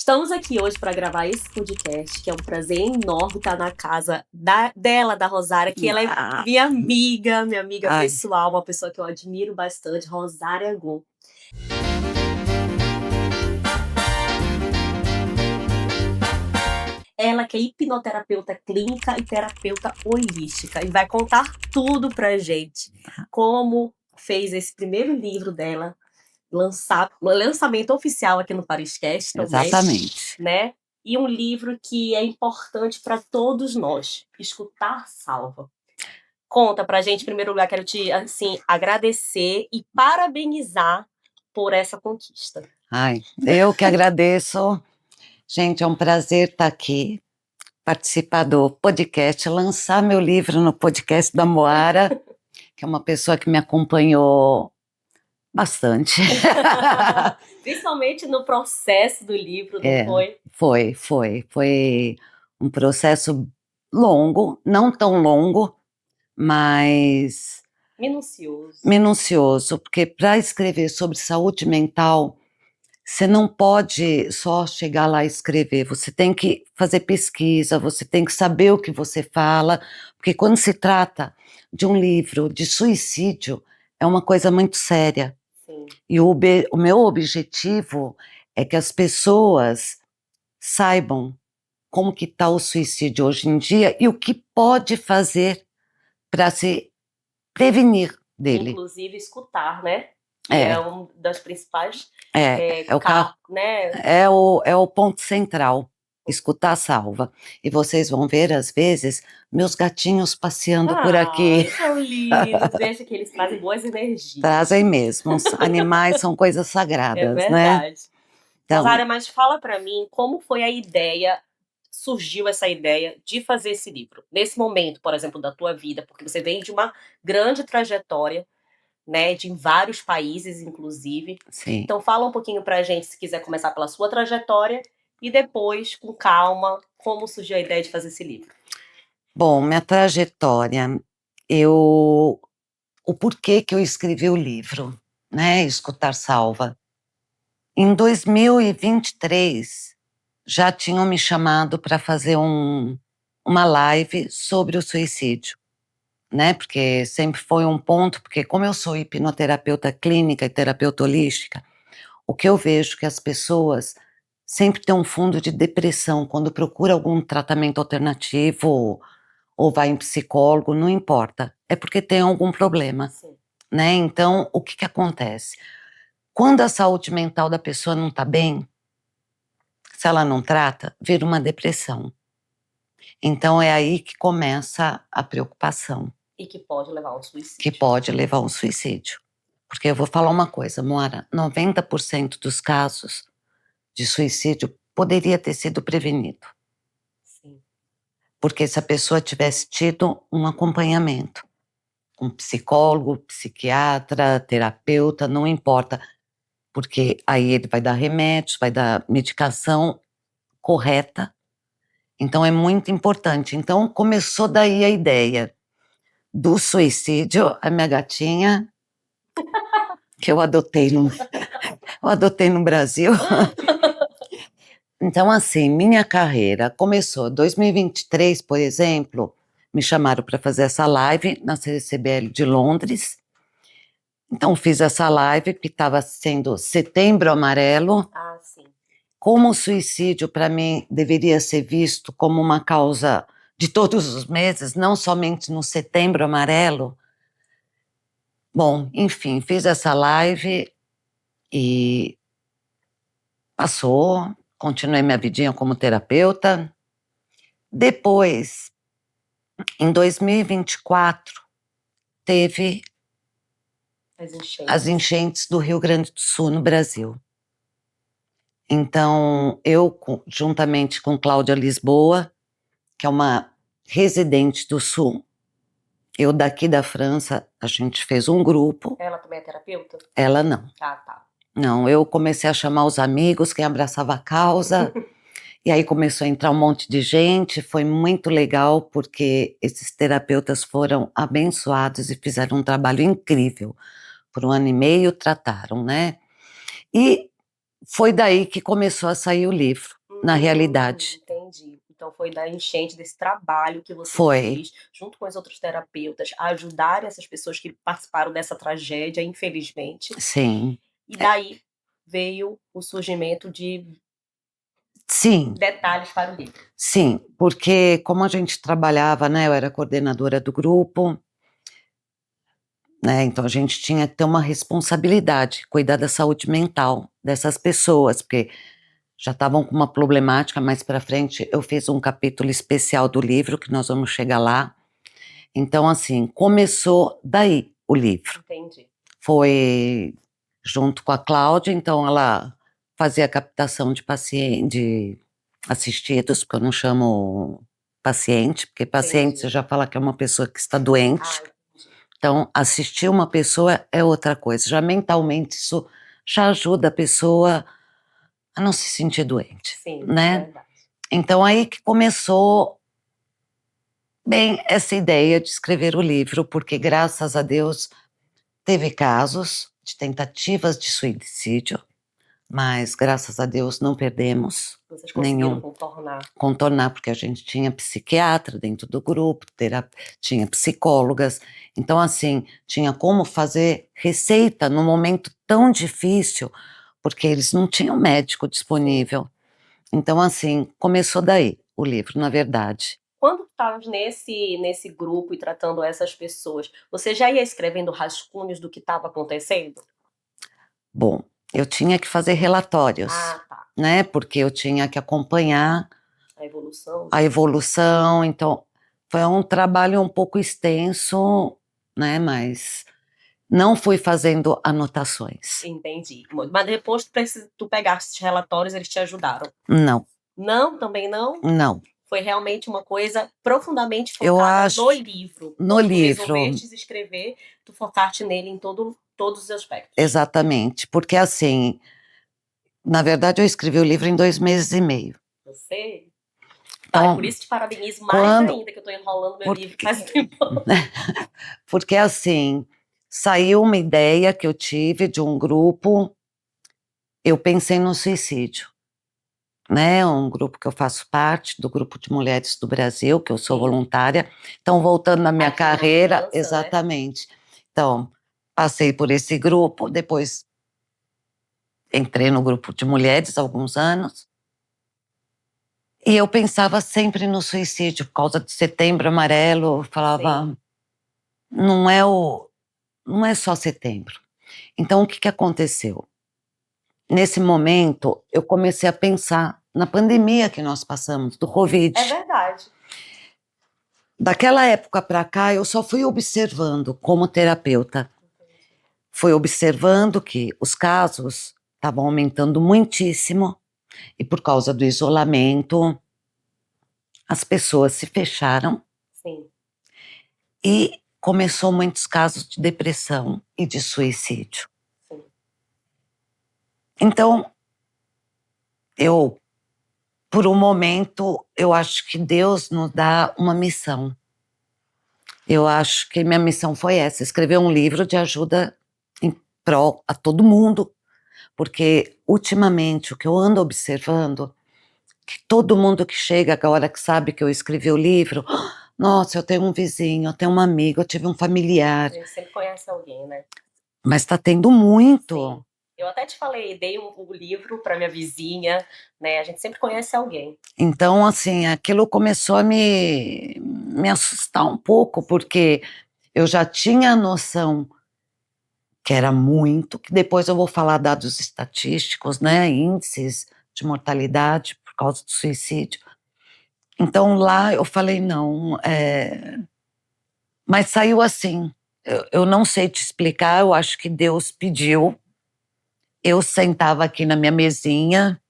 Estamos aqui hoje para gravar esse podcast, que é um prazer enorme estar na casa da Rosária, que ela é minha amiga Ai. pessoal, uma pessoa que eu admiro bastante, Rosária Gon. Ela que é hipnoterapeuta clínica e terapeuta holística e vai contar tudo pra gente. Como fez esse primeiro livro dela, lançamento oficial aqui no Pariscast também. Exatamente. Né? E um livro que é importante para todos nós, Escutar Salva. Conta pra gente, em primeiro lugar, quero te agradecer e parabenizar por essa conquista. Ai, eu que agradeço. Gente, é um prazer estar aqui, participar do podcast, lançar meu livro no podcast da Moara, que é uma pessoa que me acompanhou bastante. Principalmente no processo do livro, não foi? Foi um processo longo, não tão longo, mas minucioso, porque para escrever sobre saúde mental, você não pode só chegar lá e escrever, você tem que fazer pesquisa, você tem que saber o que você fala, porque quando se trata de um livro de suicídio, é uma coisa muito séria. Sim. E o meu objetivo é que as pessoas saibam como que está o suicídio hoje em dia e o que pode fazer para se prevenir dele. Inclusive escutar, né? É uma das principais o carro, né? é o ponto central. Escutar salva. E vocês vão ver, às vezes, meus gatinhos passeando por aqui. São lindos, deixa que eles trazem boas energias. Trazem mesmo. Os animais são coisas sagradas, né? Né? Então, Rosária, mas fala para mim como foi surgiu essa ideia de fazer esse livro? Nesse momento, por exemplo, da tua vida, porque você vem de uma grande trajetória, né, de vários países, inclusive. Sim. Então fala um pouquinho pra gente, se quiser começar pela sua trajetória, e depois, com calma, como surgiu a ideia de fazer esse livro. Bom, minha trajetória, o porquê que eu escrevi o livro, né, Escutar Salva. Em 2023, já tinham me chamado para fazer uma live sobre o suicídio, né? Porque sempre foi um ponto, porque como eu sou hipnoterapeuta clínica e terapeuta holística, o que eu vejo que as pessoas sempre têm um fundo de depressão quando procura algum tratamento alternativo ou vai em psicólogo, não importa, é porque tem algum problema, Sim. Né? Então, o que acontece? Quando a saúde mental da pessoa não está bem, se ela não trata, vira uma depressão. Então é aí que começa a preocupação. E que pode levar ao suicídio. Que pode levar ao suicídio. Porque eu vou falar uma coisa, Moara, 90% dos casos de suicídio poderia ter sido prevenido. Sim. Porque se a pessoa tivesse tido um acompanhamento, um psicólogo, psiquiatra, terapeuta, não importa, porque aí ele vai dar remédios, vai dar medicação correta. Então é muito importante. Então começou daí a ideia do suicídio, a minha gatinha, que eu adotei no Brasil. Então, assim, minha carreira começou em 2023, por exemplo, me chamaram para fazer essa live na CCBL de Londres. Então, fiz essa live que estava sendo Setembro Amarelo. Ah, sim. Como o suicídio, para mim, deveria ser visto como uma causa de todos os meses, não somente no Setembro Amarelo. Bom, enfim, fiz essa live e passou, continuei minha vidinha como terapeuta. Depois, em 2024, teve as enchentes do Rio Grande do Sul no Brasil. Então, eu, juntamente com Cláudia Lisboa, que é uma residente do Sul, eu daqui da França, a gente fez um grupo. Ela também é terapeuta? Ela não. Ah, tá. Não, eu comecei a chamar os amigos, quem abraçava a causa, e aí começou a entrar um monte de gente, foi muito legal, porque esses terapeutas foram abençoados e fizeram um trabalho incrível. Por 1 ano e meio trataram, né? E foi daí que começou a sair o livro, na realidade. Entendi. Então foi da enchente desse trabalho que você Foi, fez, junto com os outros terapeutas, a ajudar essas pessoas que participaram dessa tragédia, infelizmente. sim. E daí veio o surgimento de Sim, detalhes para o livro. sim, porque como a gente trabalhava, né, eu era coordenadora do grupo, né, então a gente tinha que ter uma responsabilidade, cuidar da saúde mental dessas pessoas, porque já estavam com uma problemática. Mais para frente eu fiz um capítulo especial do livro, que nós vamos chegar lá. Então, assim, começou daí o livro. Entendi. Foi junto com a Cláudia, então ela fazia a captação de de assistidos, porque eu não chamo paciente, porque paciente Entendi. você já fala que é uma pessoa que está doente. Entendi. Então, assistir uma pessoa é outra coisa. Já mentalmente isso já ajuda a pessoa a não se sentir doente, Sim, né? verdade. Então aí que começou bem essa ideia de escrever o livro, porque graças a Deus teve casos de tentativas de suicídio, mas graças a Deus não perdemos Vocês conseguiram nenhum contornar, porque a gente tinha psiquiatra dentro do grupo, tinha psicólogas, então assim, tinha como fazer receita num momento tão difícil, porque eles não tinham médico disponível. Então assim, começou daí o livro, na verdade. Quando estavas nesse grupo e tratando essas pessoas, você já ia escrevendo rascunhos do que estava acontecendo? Bom, eu tinha que fazer relatórios, Ah, tá. né, porque eu tinha que acompanhar A evolução. a evolução, então foi um trabalho um pouco extenso, né, mas não fui fazendo anotações. Entendi. Mas depois tu pegaste esses relatórios, eles te ajudaram? Não, Não, também não? não. Foi realmente uma coisa profundamente Eu focada acho no livro. no Quando tu livro, resolvestes escrever, tu focaste nele em todos os aspectos. exatamente, porque assim, na verdade eu escrevi o livro em 2 meses e meio. Você? Tá, e por Então, isso te parabenizo mais quando, ainda, que eu tô enrolando meu livro porque, faz um tempo. porque assim, saiu uma ideia que eu tive de um grupo, eu pensei no suicídio, né, um grupo que eu faço parte, do Grupo de Mulheres do Brasil, que eu sou Sim. voluntária. Então, voltando na minha Aqui na carreira, França, né? exatamente. Então, passei por esse grupo, depois entrei no Grupo de Mulheres há alguns anos, e eu pensava sempre no suicídio, por causa de Setembro Amarelo, eu falava, Sim. não é não é só setembro. Então, o que que aconteceu? Nesse momento, eu comecei a pensar na pandemia que nós passamos, do Covid. É verdade. Daquela época para cá, eu só fui observando como terapeuta. Fui observando que os casos estavam aumentando muitíssimo e por causa do isolamento, as pessoas se fecharam Sim. e começou muitos casos de depressão e de suicídio. Sim. Então, eu, por um momento, eu acho que Deus nos dá uma missão. Eu acho que minha missão foi essa, escrever um livro de ajuda em prol a todo mundo, porque ultimamente o que eu ando observando, que todo mundo que chega agora que sabe que eu escrevi o livro, nossa, eu tenho um vizinho, eu tenho um amigo, eu tive um familiar, A gente sempre conhece alguém, né? mas está tendo muito. Sim. Eu até te falei, dei o livro para minha vizinha, né? A gente sempre conhece alguém. Então, assim, aquilo começou a me assustar um pouco, porque eu já tinha a noção que era muito, que depois eu vou falar dados estatísticos, né, índices de mortalidade por causa do suicídio. Então lá eu falei, não, mas saiu assim, eu não sei te explicar, eu acho que Deus pediu, eu sentava aqui na minha mesinha,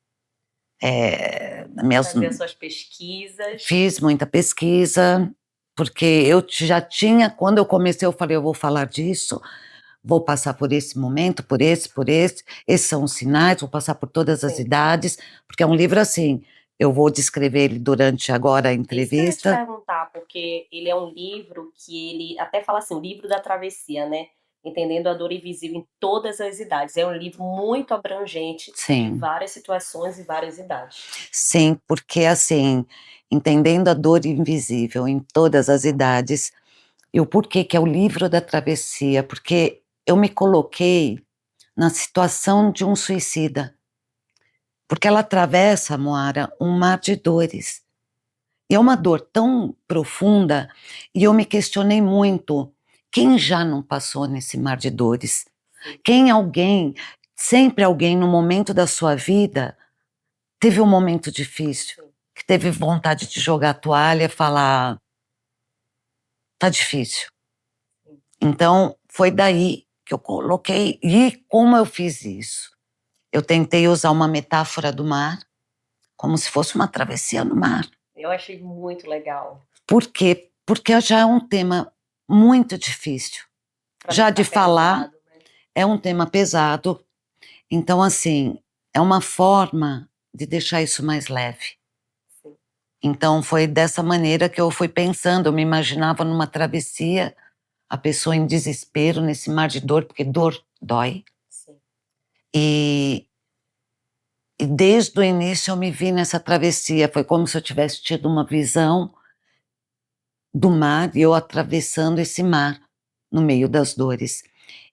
Fazer as suas pesquisas. fiz muita pesquisa, porque eu já tinha, quando eu comecei eu falei, eu vou falar disso, vou passar por esse momento, por esse, esses são os sinais, vou passar por todas as Sim. idades, porque é um livro assim, eu vou descrever ele durante agora a Isso que eu ia te entrevista. perguntar, porque ele é um livro que ele até fala assim, o livro da travessia, né? Entendendo a Dor Invisível em Todas as Idades. É um livro muito abrangente, de Sim. várias situações e várias idades. Sim, porque, assim, entendendo a dor invisível em todas as idades, e o porquê que é o livro da travessia, porque eu me coloquei na situação de um suicida, porque ela atravessa, Moara, um mar de dores. E é uma dor tão profunda, e eu me questionei muito, quem já não passou nesse mar de dores? Sempre alguém no momento da sua vida teve um momento difícil, que teve vontade de jogar a toalha e falar, tá difícil. Então, foi daí que eu coloquei, e como eu fiz isso? Eu tentei usar uma metáfora do mar, como se fosse uma travessia no mar. Eu achei muito legal. Por quê? Porque já é um tema muito difícil. Pra Já não de ficar falar, pesado, né? é um tema pesado. Então, assim, é uma forma de deixar isso mais leve. Sim. Então, foi dessa maneira que eu fui pensando. Eu me imaginava numa travessia, a pessoa em desespero, nesse mar de dor, porque dor dói. Sim. E desde o início eu me vi nessa travessia. Foi como se eu tivesse tido uma visão do mar e eu atravessando esse mar no meio das dores.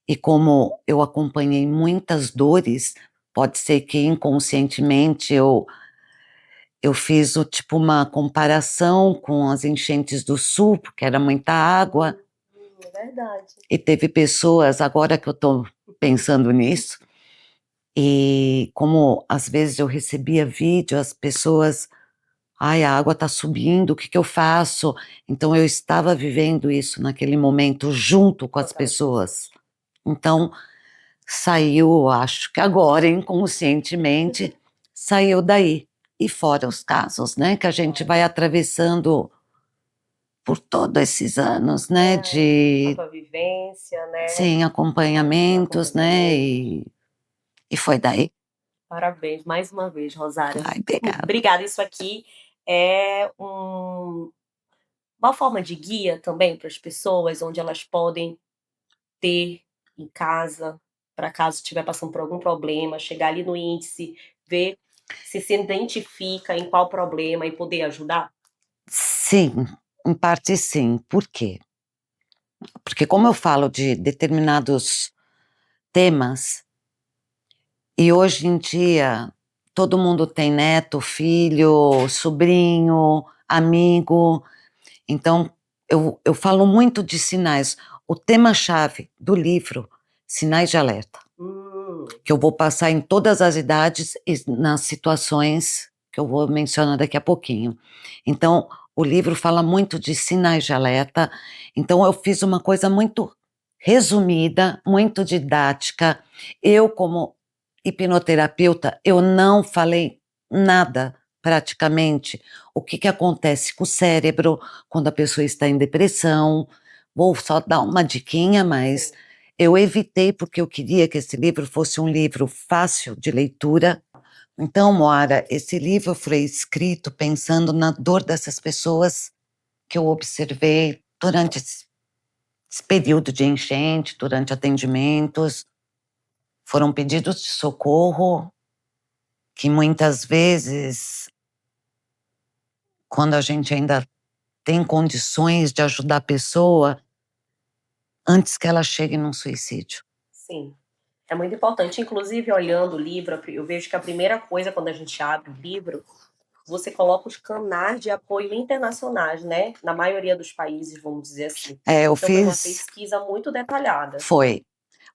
E como eu acompanhei muitas dores, pode ser que inconscientemente eu fiz tipo uma comparação com as enchentes do sul, porque era muita água. É verdade. E teve pessoas, agora que eu estou pensando nisso, e como às vezes eu recebia vídeo, as pessoas, ai, a água está subindo, o que eu faço? Então eu estava vivendo isso naquele momento junto com as pessoas. Então saiu, acho que agora, inconscientemente, saiu daí. E fora os casos, né, que a gente vai atravessando por todos esses anos, né, A de, tua vivência, né? sim, acompanhamentos, né, Acompanhamento. e foi daí. Parabéns mais uma vez, Rosária. Ai, obrigada. Obrigada. Isso aqui é uma forma de guia também para as pessoas, onde elas podem ter em casa, para caso estiver passando por algum problema, chegar ali no índice, ver se identifica em qual problema e poder ajudar? Sim, em parte sim. Por quê? Porque como eu falo de determinados temas, e hoje em dia todo mundo tem neto, filho, sobrinho, amigo, então eu falo muito de sinais. O tema-chave do livro, sinais de alerta, que eu vou passar em todas as idades e nas situações que eu vou mencionar daqui a pouquinho. Então, o livro fala muito de sinais de alerta, então eu fiz uma coisa muito resumida, muito didática. Eu, como hipnoterapeuta, eu não falei nada, praticamente, o que acontece com o cérebro quando a pessoa está em depressão. Vou só dar uma diquinha, mas eu evitei porque eu queria que esse livro fosse um livro fácil de leitura. Então, Moara, esse livro foi escrito pensando na dor dessas pessoas que eu observei durante esse período de enchente, durante atendimentos. Foram pedidos de socorro que muitas vezes, quando a gente ainda tem condições de ajudar a pessoa, antes que ela chegue num suicídio. Sim. É muito importante. Inclusive, olhando o livro, eu vejo que a primeira coisa quando a gente abre o livro, você coloca os canais de apoio internacionais, né? Na maioria dos países, vamos dizer assim. Eu Então, foi uma fiz, pesquisa muito detalhada. foi,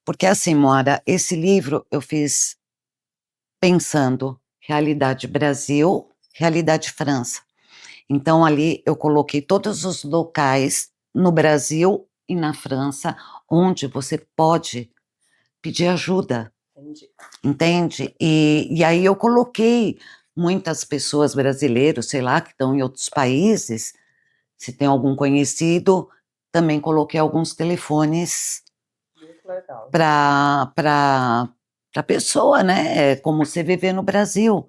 porque assim, Moara, esse livro eu fiz pensando realidade Brasil, realidade França. Então ali eu coloquei todos os locais no Brasil e na França onde você pode pedir ajuda. Entendi. Entende? E aí eu coloquei muitas pessoas brasileiras, sei lá, que estão em outros países, se tem algum conhecido, também coloquei alguns telefones Muito legal. para a pessoa, né? Como você viver no Brasil,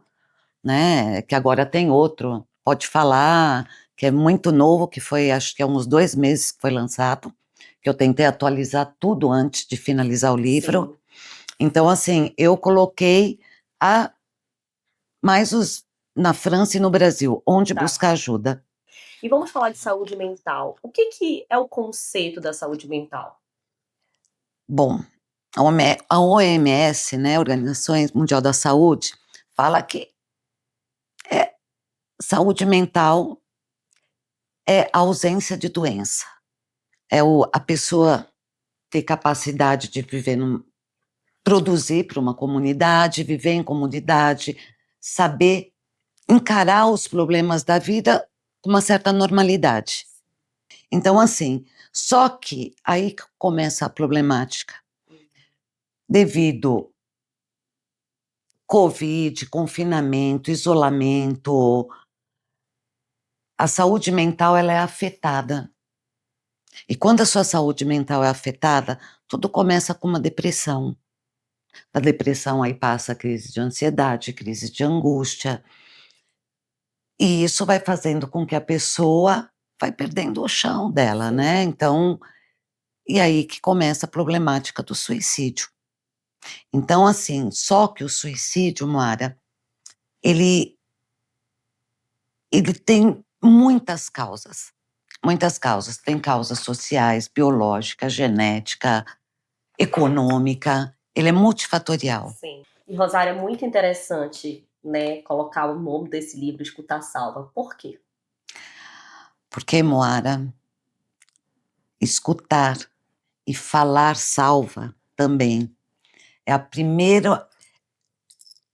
né? Que agora tem outro, pode falar, que é muito novo, que foi, acho que há uns 2 meses que foi lançado, que eu tentei atualizar tudo antes de finalizar o livro. Sim. Então, assim, eu coloquei mais na França e no Brasil, onde Tá. buscar ajuda. E vamos falar de saúde mental. O que é o conceito da saúde mental? Bom, a OMS, né, Organização Mundial da Saúde, fala que saúde mental é a ausência de doença. É a pessoa ter capacidade de viver, produzir para uma comunidade, viver em comunidade, saber encarar os problemas da vida com uma certa normalidade. Então, assim, só que aí que começa a problemática. Devido Covid, confinamento, isolamento, a saúde mental ela é afetada. E quando a sua saúde mental é afetada, tudo começa com uma depressão. Da depressão aí passa a crise de ansiedade, crise de angústia. E isso vai fazendo com que a pessoa vai perdendo o chão dela, Sim. né? Então, e aí que começa a problemática do suicídio. Então, assim, só que o suicídio, Moara, ele tem muitas causas. Muitas causas. Tem causas sociais, biológica, genética, econômica. Ele é multifatorial. Sim. E, Rosário, é muito interessante, né, colocar o nome desse livro, Escutar Salva. Por quê? Porque, Moara, escutar e falar salva também. É a primeira.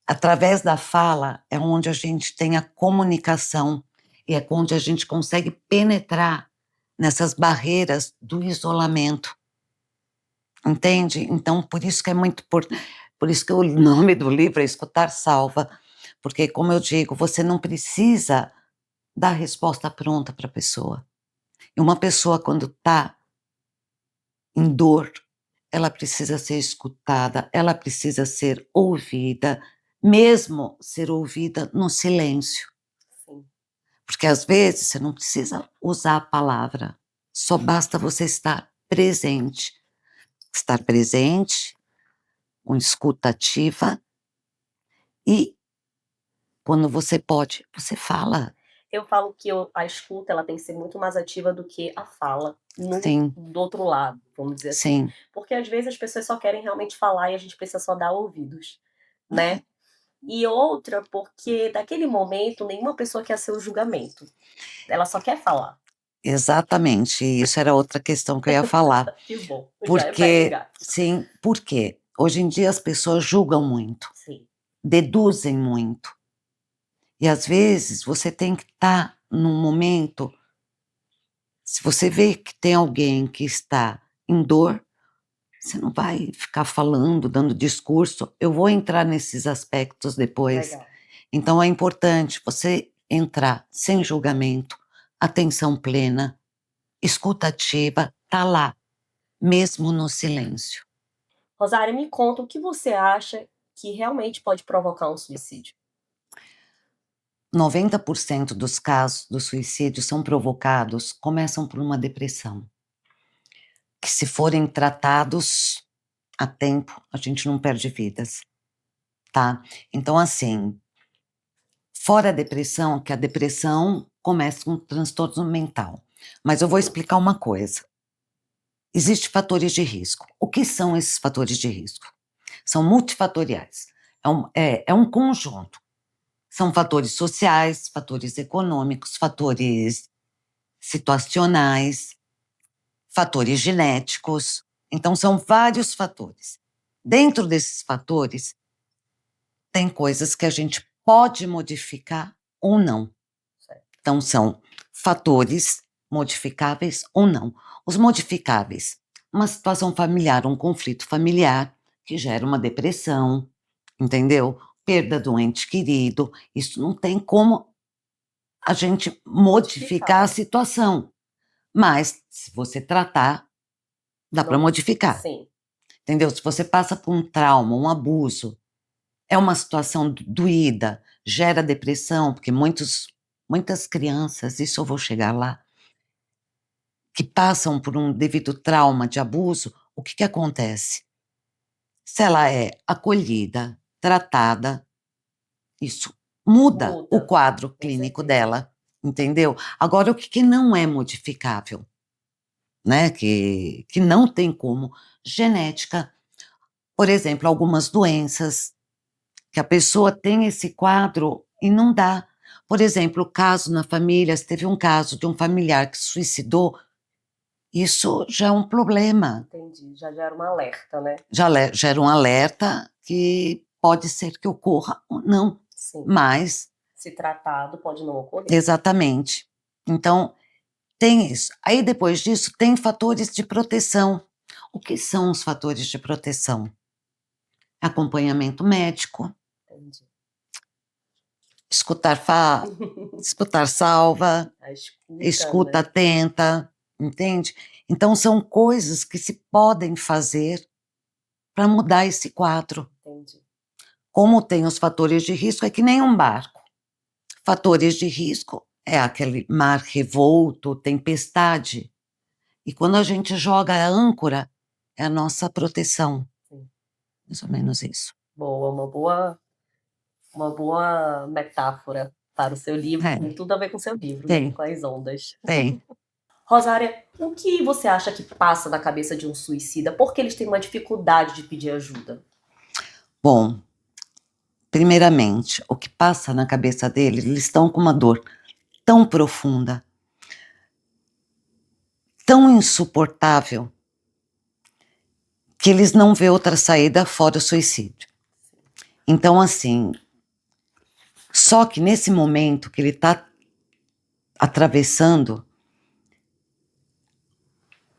Através da fala é onde a gente tem a comunicação e é onde a gente consegue penetrar nessas barreiras do isolamento. Entende? Então, por isso que é muito por isso que o nome do livro é Escutar Salva, porque, como eu digo, você não precisa dar resposta pronta para a pessoa. E uma pessoa, quando está em dor, ela precisa ser escutada, ela precisa ser ouvida, mesmo ser ouvida no silêncio. Sim. Porque às vezes você não precisa usar a palavra, só basta você estar presente. Estar presente, com escuta ativa e quando você pode, você fala. Eu falo que a escuta ela tem que ser muito mais ativa do que a fala Sim, do outro lado, vamos dizer assim. sim. Porque às vezes as pessoas só querem realmente falar e a gente precisa só dar ouvidos, né? E outra, porque daquele momento nenhuma pessoa quer seu julgamento. Ela só quer falar. Exatamente, isso era outra questão que eu ia falar. Que bom. Já pega o Porque, gato. sim, por quê? Hoje em dia as pessoas julgam muito, Sim. deduzem muito. E às vezes você tem que estar num momento, se você vê que tem alguém que está em dor, você não vai ficar falando, dando discurso. Eu vou entrar nesses aspectos depois. Legal. Então é importante você entrar sem julgamento, atenção plena, escuta ativa, tá lá, mesmo no silêncio. Rosário, me conta o que você acha que realmente pode provocar um suicídio. 90% dos casos do suicídio são provocados, começam por uma depressão. Que se forem tratados a tempo, a gente não perde vidas, tá? Então, assim, fora a depressão, que a depressão começa com um transtorno mental. Mas eu vou explicar uma coisa. Existem fatores de risco. O que são esses fatores de risco? São multifatoriais. É um conjunto. São fatores sociais, fatores econômicos, fatores situacionais, fatores genéticos. Então, são vários fatores. Dentro desses fatores, tem coisas que a gente pode modificar ou não. Então, são fatores modificáveis ou não. Os modificáveis, uma situação familiar, um conflito familiar que gera uma depressão, entendeu? Perda do ente querido, isso não tem como a gente modificar a situação. Mas, se você tratar, dá para modificar. Sim. Entendeu? Se você passa por um trauma, um abuso, é uma situação doída, gera depressão, porque muitas crianças, isso eu vou chegar lá, que passam por um devido trauma de abuso, o que acontece? Se ela é acolhida, tratada, isso muda o quadro clínico dela, entendeu? Agora, o que não é modificável, né? Que não tem como. Genética, por exemplo, algumas doenças, que a pessoa tem esse quadro e não dá. Por exemplo, caso na família, se teve um caso de um familiar que se suicidou, isso já é um problema. Entendi, já gera um alerta, né? Já gera um alerta que pode ser que ocorra ou não. Sim. Mas... se tratado, pode não ocorrer. Exatamente. Então, tem isso. Aí, depois disso, tem fatores de proteção. O que são os fatores de proteção? Acompanhamento médico. Entendi. Escutar salva, a escuta né? atenta, entende? Então, são coisas que se podem fazer para mudar esse quadro. Entendi. Como tem os fatores de risco, é que nem um barco. Fatores de risco é aquele mar revolto, tempestade. E quando a gente joga a âncora, é a nossa proteção. Sim. Mais ou menos isso. Boa, uma boa metáfora para o seu livro. Tem tudo a ver com o seu livro, né? Com as ondas. Tem. Rosária, o que você acha que passa na cabeça de um suicida? Por que eles têm uma dificuldade de pedir ajuda? Bom, primeiramente, o que passa na cabeça deles, eles estão com uma dor tão profunda, tão insuportável, que eles não vê outra saída fora o suicídio. Então, assim, só que nesse momento que ele está atravessando,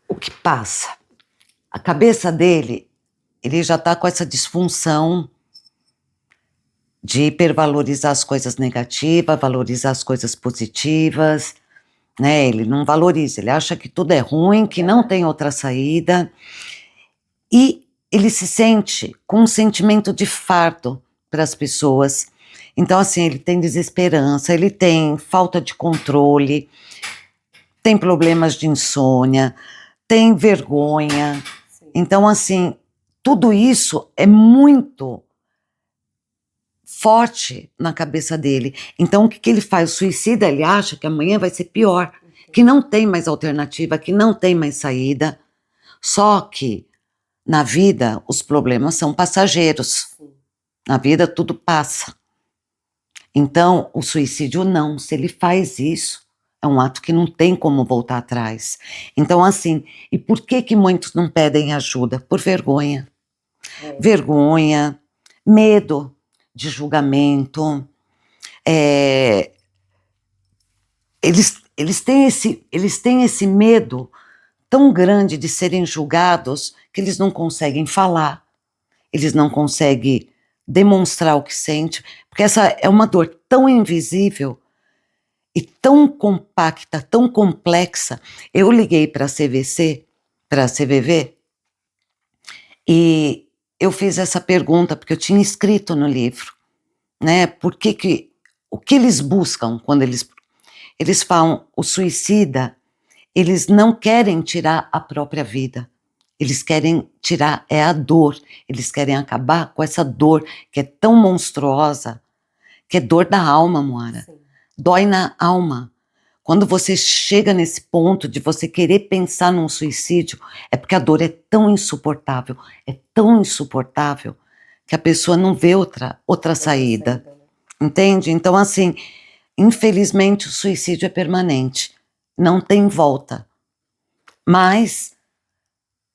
o que passa? A cabeça dele, ele já está com essa disfunção de hipervalorizar as coisas negativas, valorizar as coisas positivas, né? Ele não valoriza, ele acha que tudo é ruim, que não tem outra saída, e ele se sente com um sentimento de fardo para as pessoas. Então, assim, ele tem desesperança, ele tem falta de controle, tem problemas de insônia, tem vergonha. Então, assim, tudo isso é muito forte na cabeça dele. Então, o que ele faz? O suicida, ele acha que amanhã vai ser pior, que não tem mais alternativa, que não tem mais saída. Só que, na vida, os problemas são passageiros. Na vida, tudo passa. Então, o suicídio não. Se ele faz isso, é um ato que não tem como voltar atrás. Então, assim, e por que muitos não pedem ajuda? Por vergonha. Vergonha, medo de julgamento. Eles têm esse medo tão grande de serem julgados que eles não conseguem falar, eles não conseguem demonstrar o que sentem, porque essa é uma dor tão invisível e tão compacta, tão complexa. Eu liguei para a CVC, para a CVV, e eu fiz essa pergunta, porque eu tinha escrito no livro, né? O que eles buscam quando eles falam, o suicida, eles não querem tirar a própria vida, eles querem tirar a dor, eles querem acabar com essa dor que é tão monstruosa, que é dor da alma, Moara. Sim. Dói na alma. Quando você chega nesse ponto de você querer pensar num suicídio, é porque a dor é tão insuportável, que a pessoa não vê outra saída. Entende? Então, assim, infelizmente o suicídio é permanente, não tem volta. Mas,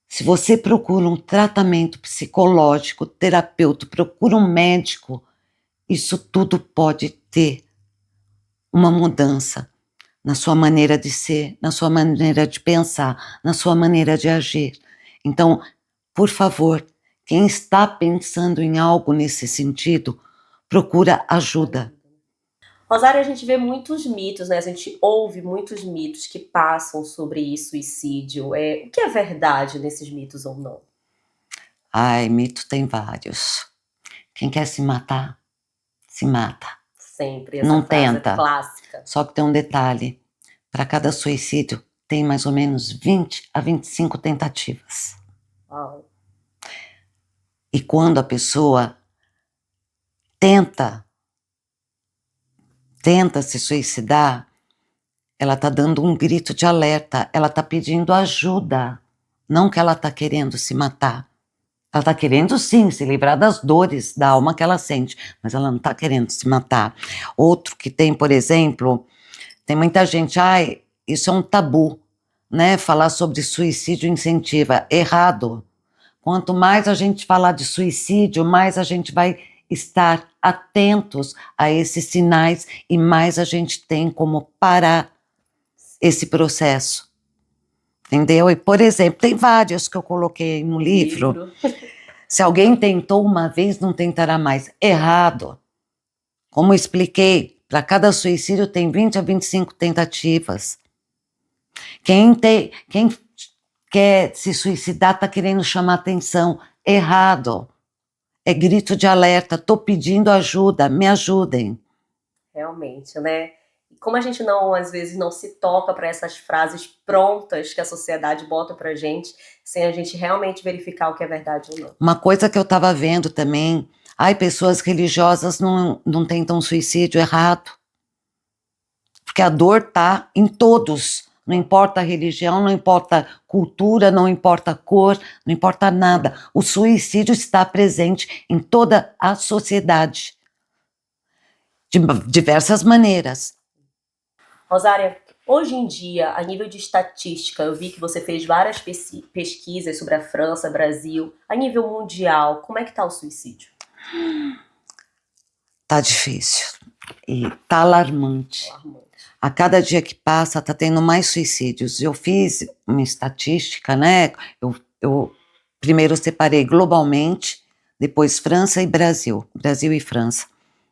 se você procura um tratamento psicológico, terapeuta, procura um médico, isso tudo pode ter uma mudança na sua maneira de ser, na sua maneira de pensar, na sua maneira de agir. Então, por favor, quem está pensando em algo nesse sentido, procura ajuda. Rosária, a gente vê muitos mitos, né? A gente ouve muitos mitos que passam sobre suicídio. O que é verdade nesses mitos ou não? Ai, mito tem vários. Quem quer se matar, se mata. Sempre, essa não frase tenta. Clássica. Só que tem um detalhe. Para cada suicídio, tem mais ou menos 20 a 25 tentativas. Uau. E quando a pessoa tenta se suicidar, ela está dando um grito de alerta, ela está pedindo ajuda, não que ela está querendo se matar. Ela está querendo sim se livrar das dores da alma que ela sente, mas ela não está querendo se matar. Outro que tem, por exemplo, tem muita gente, isso é um tabu, né? Falar sobre suicídio incentiva. Errado. Quanto mais a gente falar de suicídio, mais a gente vai estar atentos a esses sinais e mais a gente tem como parar esse processo. Entendeu? E, por exemplo, tem vários que eu coloquei no livro. Se alguém tentou uma vez, não tentará mais. Errado. Como eu expliquei, para cada suicídio tem 20 a 25 tentativas. Quem quer se suicidar está querendo chamar atenção. Errado. É grito de alerta. Estou pedindo ajuda, me ajudem. Realmente, né? E como a gente não, às vezes, não se toca para essas frases prontas que a sociedade bota pra gente, sem a gente realmente verificar o que é verdade ou não. Uma coisa que eu estava vendo também, pessoas religiosas não tentam suicídio, errado. Porque a dor está em todos, não importa a religião, não importa a cultura, não importa a cor, não importa nada. O suicídio está presente em toda a sociedade, de diversas maneiras. Rosária, hoje em dia, a nível de estatística, eu vi que você fez várias pesquisas sobre a França, Brasil. A nível mundial, como é que está o suicídio? Tá difícil e tá alarmante. A cada dia que passa, tá tendo mais suicídios. Eu fiz uma estatística, né? Eu primeiro separei globalmente, depois França e Brasil e França,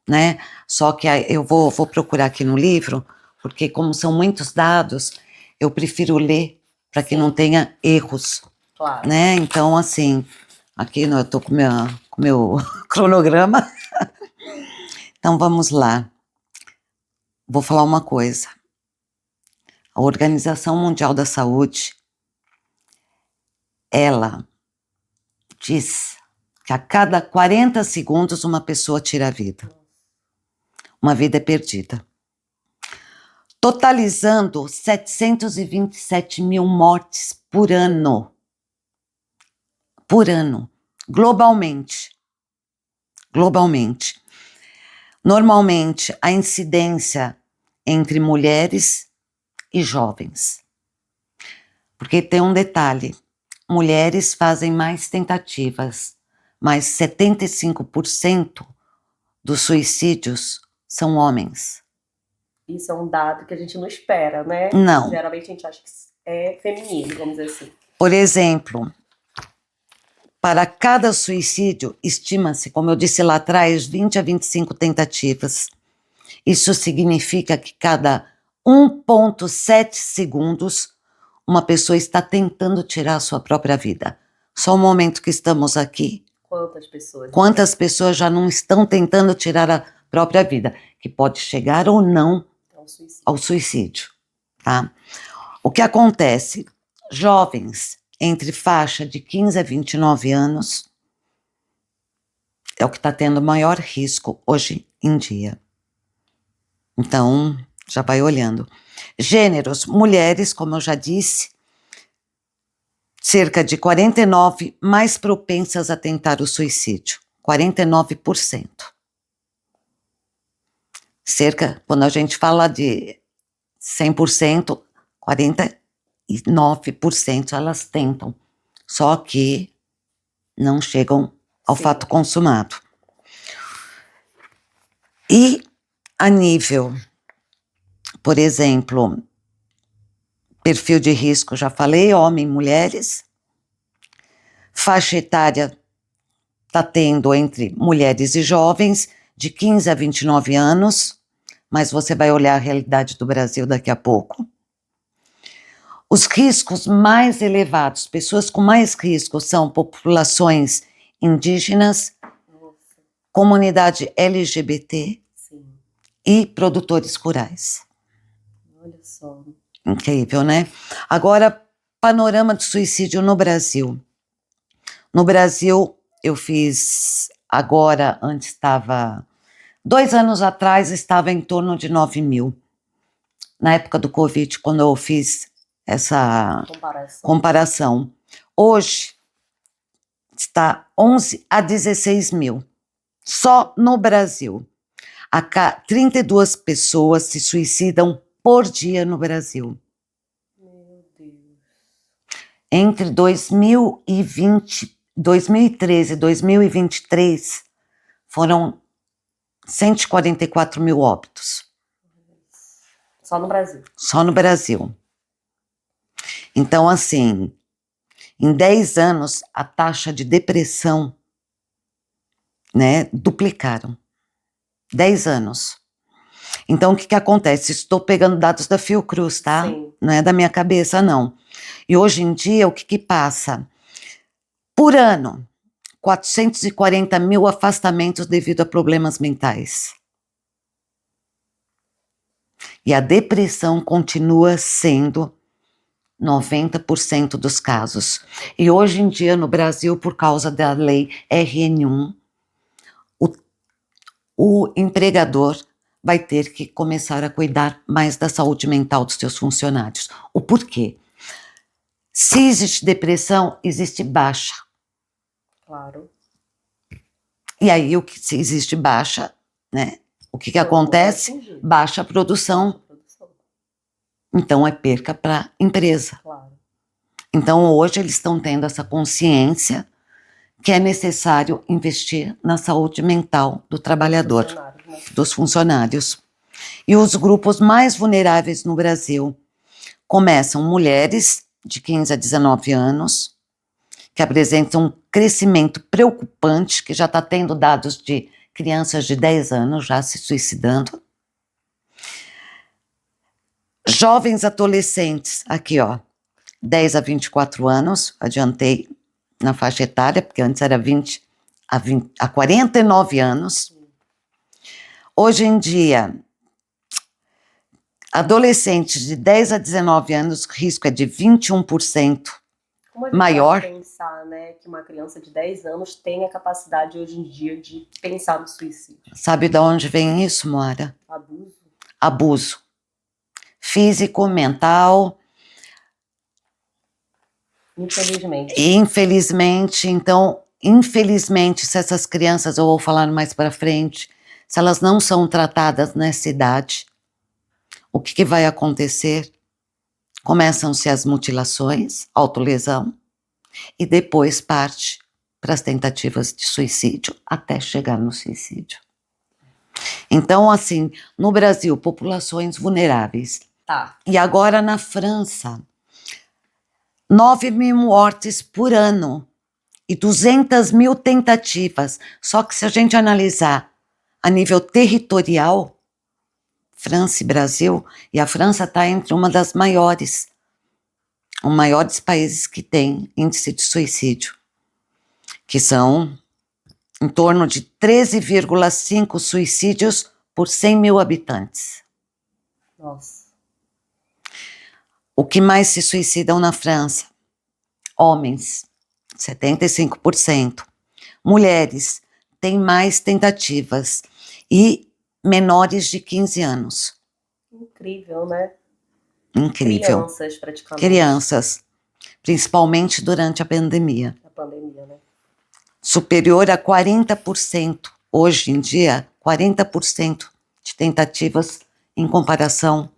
né? Só que eu vou procurar aqui no livro, porque como são muitos dados, eu prefiro ler para que não tenha erros, claro, né? Então, assim, aqui eu tô com meu cronograma. Então, vamos lá. Vou falar uma coisa. A Organização Mundial da Saúde, ela diz que a cada 40 segundos uma pessoa tira a vida. Uma vida é perdida. Totalizando 727 mil mortes por ano. Por ano. Globalmente. Globalmente. Normalmente, a incidência entre mulheres e jovens. Porque tem um detalhe. Mulheres fazem mais tentativas, mas 75% dos suicídios são homens. Isso é um dado que a gente não espera, né? Não. Geralmente a gente acha que é feminino, vamos dizer assim. Por exemplo, para cada suicídio, estima-se, como eu disse lá atrás, 20 a 25 tentativas. Isso significa que cada 1,7 segundos, uma pessoa está tentando tirar a sua própria vida. Só o momento que estamos aqui. Quantas pessoas já não estão tentando tirar a própria vida? Que pode chegar ou não ao suicídio. Tá? O que acontece? Jovens entre faixa de 15 a 29 anos é o que está tendo maior risco hoje em dia. Então, já vai olhando. Gêneros, mulheres, como eu já disse, cerca de 49% mais propensas a tentar o suicídio. 49%. Quando a gente fala de 100%, 49% elas tentam. Só que não chegam ao fato consumado. E a nível, por exemplo, perfil de risco, já falei, homem, mulheres. Faixa etária está tendo entre mulheres e jovens de 15 a 29 anos, mas você vai olhar a realidade do Brasil daqui a pouco. Os riscos mais elevados, pessoas com mais risco, são populações indígenas, comunidade LGBT e produtores rurais. Olha só. Incrível, né? Agora, panorama do suicídio no Brasil. No Brasil, eu fiz agora, antes estava... 2 anos atrás estava em torno de 9 mil. Na época do Covid, quando eu fiz essa comparação. Hoje está 11 a 16 mil. Só no Brasil. 32 pessoas se suicidam por dia no Brasil. Meu Deus. Entre 2013 e 2023, foram 144 mil óbitos. Só no Brasil? Só no Brasil. Então, assim, em 10 anos, a taxa de depressão, né, duplicaram. 10 anos. Então, o que acontece? Estou pegando dados da Fiocruz, tá? Sim. Não é da minha cabeça, não. E hoje em dia, o que passa? Por ano, 440 mil afastamentos devido a problemas mentais. E a depressão continua sendo 90% dos casos. E hoje em dia, no Brasil, por causa da lei RN1, o empregador vai ter que começar a cuidar mais da saúde mental dos seus funcionários. O porquê? Se existe depressão, existe baixa. Claro. E aí, se existe baixa, né? O que acontece? Baixa produção. Então, é perca para a empresa. Claro. Então, hoje, eles estão tendo essa consciência que é necessário investir na saúde mental do trabalhador, dos funcionários. E os grupos mais vulneráveis no Brasil começam mulheres de 15 a 19 anos, que apresentam um crescimento preocupante, que já está tendo dados de crianças de 10 anos já se suicidando. Jovens adolescentes, aqui ó, 10 a 24 anos, adiantei na faixa etária, porque antes era 20 a 49 anos. Hoje em dia, adolescentes de 10 a 19 anos, o risco é de 21% maior. Como pensar, né, que uma criança de 10 anos tem a capacidade hoje em dia de pensar no suicídio? Sabe de onde vem isso, Moara? Abuso. Abuso. Físico, mental. Infelizmente, então, se essas crianças, eu vou falar mais para frente, se elas não são tratadas nessa idade, o que vai acontecer? Começam-se as mutilações, autolesão, e depois parte para as tentativas de suicídio, até chegar no suicídio. Então, assim, no Brasil, populações vulneráveis. Tá. E agora na França, 9 mil mortes por ano e 200 mil tentativas. Só que se a gente analisar a nível territorial, França e Brasil, e a França está entre uma das maiores, os maiores países que tem índice de suicídio, que são em torno de 13,5 suicídios por 100 mil habitantes. Nossa. O que mais se suicidam na França? Homens, 75%. Mulheres, têm mais tentativas. E menores de 15 anos. Incrível, né? Incrível. Crianças, praticamente. Crianças, principalmente durante a pandemia. A pandemia, né? Superior a 40%. Hoje em dia, 40% de tentativas em comparação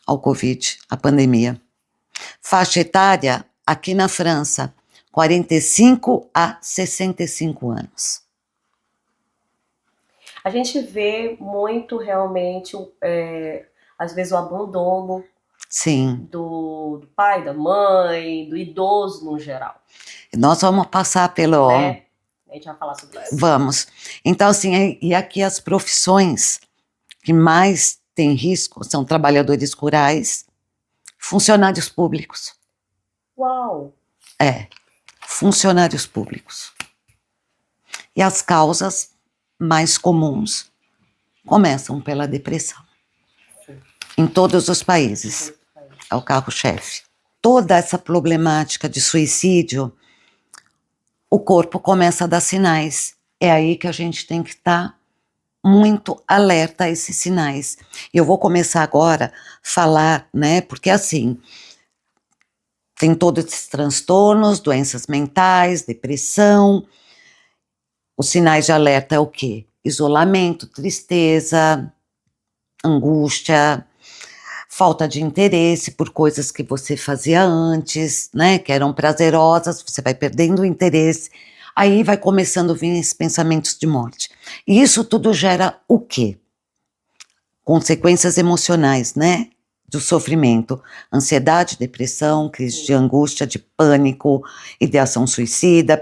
ao Covid, a pandemia. Faixa etária, aqui na França, 45 a 65 anos. A gente vê muito realmente, às vezes, o abandono. Sim. Do pai, da mãe, do idoso no geral. Nós vamos passar pelo... Né? A gente vai falar sobre isso. Vamos. Então, assim, e aqui as profissões que mais têm risco são trabalhadores rurais, funcionários públicos. Uau! Funcionários públicos. E as causas mais comuns começam pela depressão. Sim. Em todos os países. é o carro-chefe. Toda essa problemática de suicídio, o corpo começa a dar sinais. É aí que a gente tem que estar muito alerta a esses sinais. Eu vou começar agora a falar, né, porque assim, tem todos esses transtornos, doenças mentais, depressão. Os sinais de alerta é o quê? Isolamento, tristeza, angústia, falta de interesse por coisas que você fazia antes, né, que eram prazerosas, você vai perdendo o interesse, aí vai começando a vir esses pensamentos de morte. E isso tudo gera o quê? Consequências emocionais, né, do sofrimento, ansiedade, depressão, crise de angústia, de pânico, ideação suicida,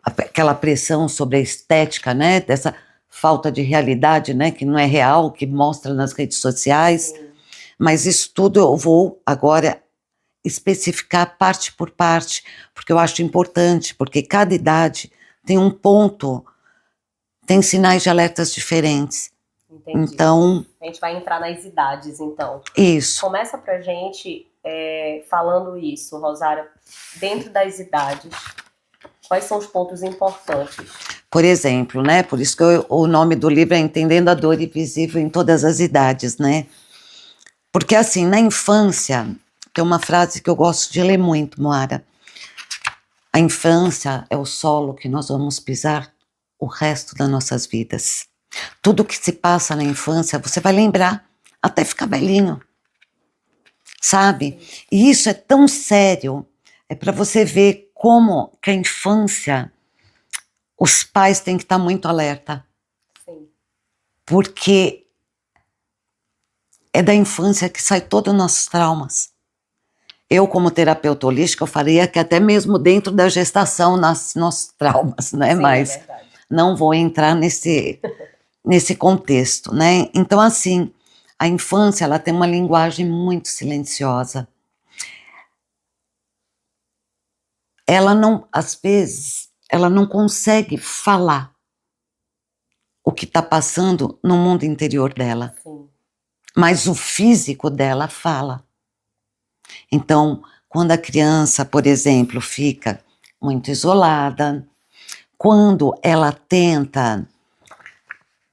aquela pressão sobre a estética, né, dessa falta de realidade, né, que não é real, que mostra nas redes sociais. Mas isso tudo eu vou agora especificar parte por parte, porque eu acho importante, porque cada idade tem um ponto, tem sinais de alertas diferentes. Entendi. Então, a gente vai entrar nas idades, então. Isso. Começa pra gente falando isso, Rosária, dentro das idades, quais são os pontos importantes? Por exemplo, né? Por isso que o nome do livro é Entendendo a Dor Invisível em Todas as Idades, né? Porque assim, na infância, tem uma frase que eu gosto de ler muito, Moara. A infância é o solo que nós vamos pisar o resto das nossas vidas. Tudo que se passa na infância, você vai lembrar até ficar velhinho, sabe? E isso é tão sério, é para você ver como que a infância, os pais têm que estar muito alerta. Sim. Porque é da infância que sai todos os nossos traumas. Eu, como terapeuta holística, eu faria que até mesmo dentro da gestação nascem nossos traumas, né? Sim, mas não vou entrar nesse contexto, né? Então, assim, a infância, ela tem uma linguagem muito silenciosa. Ela não, às vezes, ela não consegue falar o que está passando no mundo interior dela. Sim. Mas o físico dela fala. Então, quando a criança, por exemplo, fica muito isolada, quando ela tenta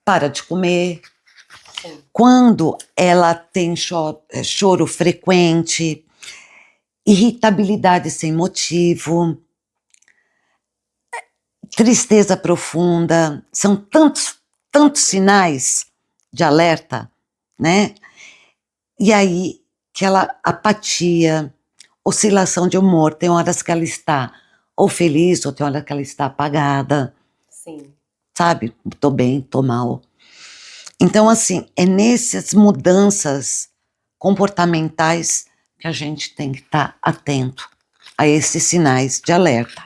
para de comer, Sim. quando ela tem choro frequente, irritabilidade sem motivo, tristeza profunda, são tantos sinais de alerta, né? E aí, aquela apatia, oscilação de humor, tem horas que ela está ou feliz, ou tem horas que ela está apagada. Sim. Sabe? Tô bem, tô mal. Então, assim, é nessas mudanças comportamentais que a gente tem que estar atento a esses sinais de alerta.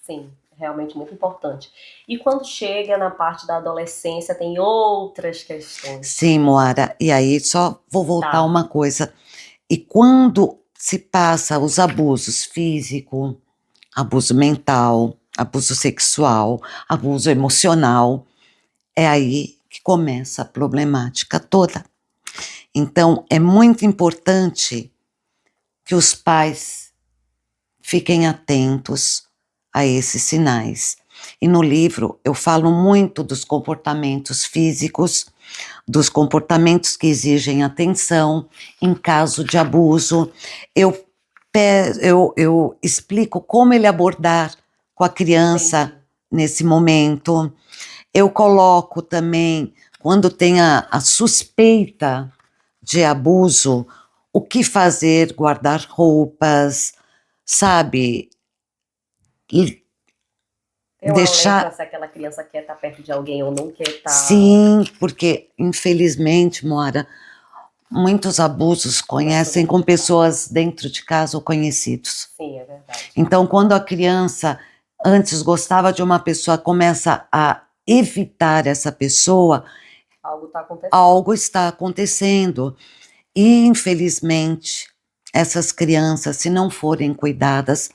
Sim, realmente muito importante. E quando chega na parte da adolescência, tem outras questões. Sim, Moara, e aí só vou voltar uma coisa. E quando se passa os abusos físico, abuso mental, abuso sexual, abuso emocional, é aí que começa a problemática toda. Então, é muito importante que os pais fiquem atentos a esses sinais. E no livro eu falo muito dos comportamentos físicos, dos comportamentos que exigem atenção em caso de abuso. Eu explico como ele abordar com a criança nesse momento. Eu coloco também, quando tem a suspeita de abuso, o que fazer, guardar roupas, sabe? E deixar... se aquela criança quer estar perto de alguém ou não quer estar... Sim, porque, infelizmente, Moara, muitos abusos conhecem com pessoas dentro de casa ou conhecidos. Sim, é verdade. Então, quando a criança antes gostava de uma pessoa, começa a evitar essa pessoa, algo está acontecendo. E, infelizmente, essas crianças, se não forem cuidadas,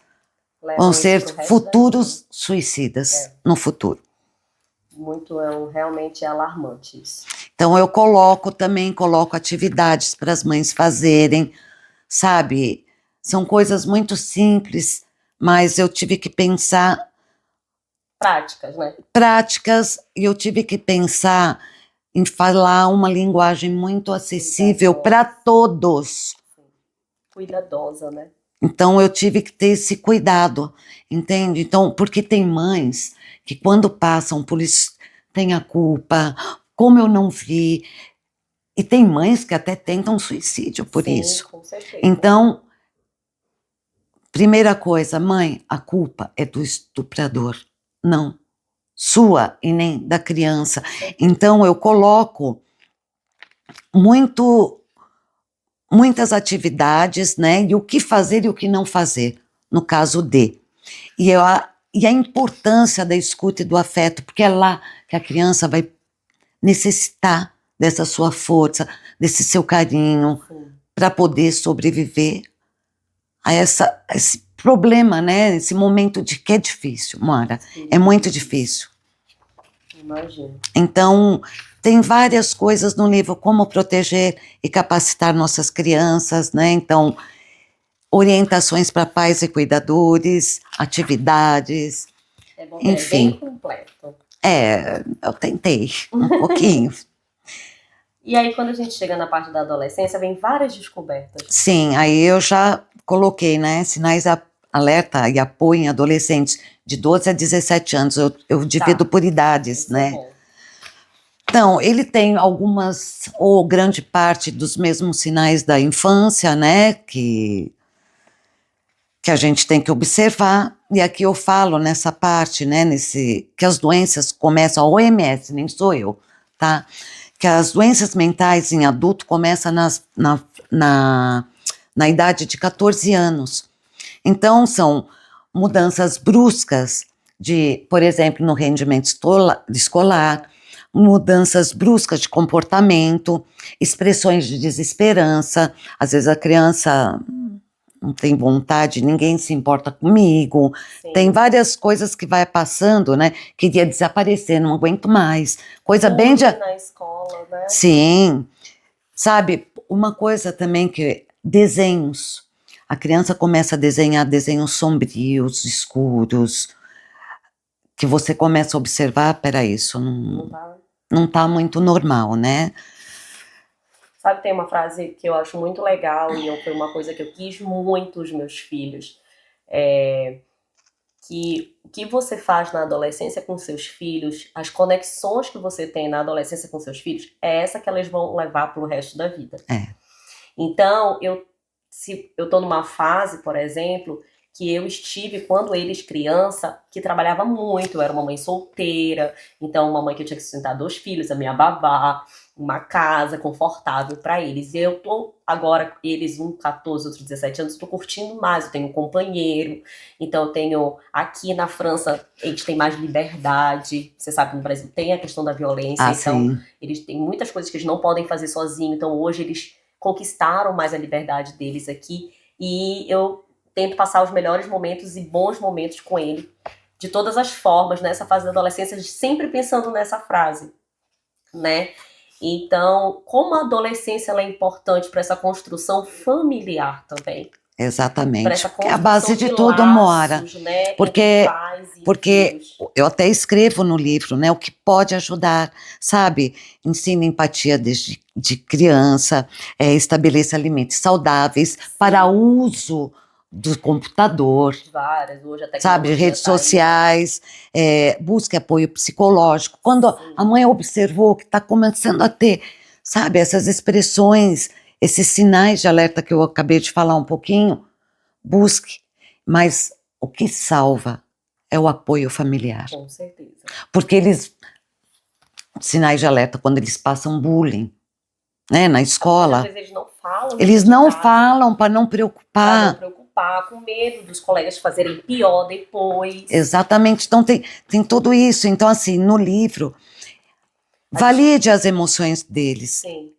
vão ser futuros suicidas no futuro. Realmente é alarmante isso. Então, eu coloco atividades para as mães fazerem, sabe? São coisas muito simples, mas eu tive que pensar Práticas, né? práticas e eu tive que pensar em falar uma linguagem muito acessível para todos. Cuidadosa, né? Então eu tive que ter esse cuidado, entende? Então, porque tem mães que quando passam por isso têm a culpa, como eu não vi, e tem mães que até tentam suicídio por Sim, isso. com certeza. Então, primeira coisa, mãe, a culpa é do estuprador, não sua e nem da criança. Então eu coloco muitas atividades, né? E o que fazer e o que não fazer, no caso de. E a importância da escuta e do afeto, porque é lá que a criança vai necessitar dessa sua força, desse seu carinho, para poder sobreviver a esse problema, né? Esse momento de que é difícil, Mara. É muito difícil. Imagino. Então, tem várias coisas no livro, como proteger e capacitar nossas crianças, né? Então, orientações para pais e cuidadores, atividades, enfim. É bem completo. Eu tentei um pouquinho. E aí, quando a gente chega na parte da adolescência, vem várias descobertas. Sim, aí eu já coloquei, né, sinais alerta e apoio em adolescentes de 12 a 17 anos, eu divido por idades, Isso né? é bom. Então, ele tem algumas, ou grande parte dos mesmos sinais da infância, né, que a gente tem que observar, e aqui eu falo nessa parte, né, que as doenças começam, a OMS, nem sou eu, tá? Que as doenças mentais em adulto começam na idade de 14 anos. Então, são mudanças bruscas por exemplo, no rendimento escolar, mudanças bruscas de comportamento, expressões de desesperança, às vezes a criança não tem vontade, ninguém se importa comigo. Sim. Tem várias coisas que vai passando, né? Queria desaparecer, não aguento mais. Coisa bem de... na escola, né? Sim. Sabe, uma coisa também que... Desenhos. A criança começa a desenhar desenhos sombrios, escuros, que você começa a observar, peraí, isso não tá muito normal, né? Sabe, tem uma frase que eu acho muito legal e foi uma coisa que eu quis muito os meus filhos. Que o que você faz na adolescência com seus filhos, as conexões que você tem na adolescência com seus filhos, é essa que elas vão levar pro resto da vida. Então, se eu tô numa fase, por exemplo, que eu estive quando eles criança, que trabalhava muito, eu era uma mãe solteira, então uma mãe que eu tinha que sustentar 2 filhos, a minha babá, uma casa confortável para eles. E eu tô agora, eles, um 14, outro 17 anos, tô curtindo mais, eu tenho um companheiro, então eu tenho, aqui na França, eles têm mais liberdade, você sabe que no Brasil tem a questão da violência, então sim. Eles têm muitas coisas que eles não podem fazer sozinhos, então hoje eles conquistaram mais a liberdade deles aqui, e eu tento passar os melhores momentos e bons momentos com ele, de todas as formas, nessa fase da adolescência, sempre pensando nessa frase, né? Então, como a adolescência ela é importante para essa construção familiar também. Exatamente, que é a base de tudo, Mora. Né? Porque eu até escrevo no livro, né, o que pode ajudar, sabe? Ensina empatia desde de criança, estabeleça alimentos saudáveis para uso do computador, várias, hoje a sabe, redes sociais, busque apoio psicológico. Quando a mãe observou que está começando a ter, sabe, essas expressões, esses sinais de alerta que eu acabei de falar um pouquinho, busque. Mas o que salva é o apoio familiar. Com certeza. Porque sinais de alerta, quando eles passam bullying, né, na escola. Às vezes eles não falam. Eles não falam para não preocupar. Com medo dos colegas fazerem pior depois. Exatamente, então tem tudo isso. Então, assim, no livro, valide as emoções deles. Sim,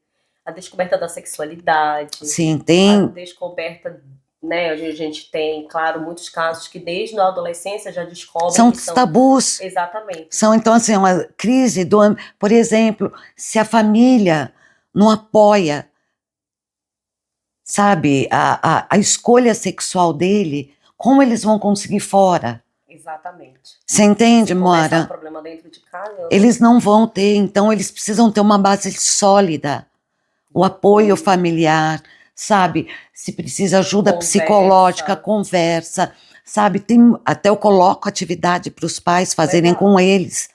a descoberta da sexualidade. Sim, tem. A descoberta, né, a gente tem, claro, muitos casos que desde a adolescência já descobrem. São tabus. Exatamente. São, então, assim, uma crise por exemplo, se a família não apoia, sabe, a escolha sexual dele, como eles vão conseguir fora? Exatamente. Você entende, Se começar um Moara? problema dentro de casa, Eles não vão ter, então eles precisam ter uma base sólida, o apoio familiar, sabe? Se precisa ajuda psicológica, conversa, sabe? Até eu coloco atividade para os pais fazerem Legal. com eles.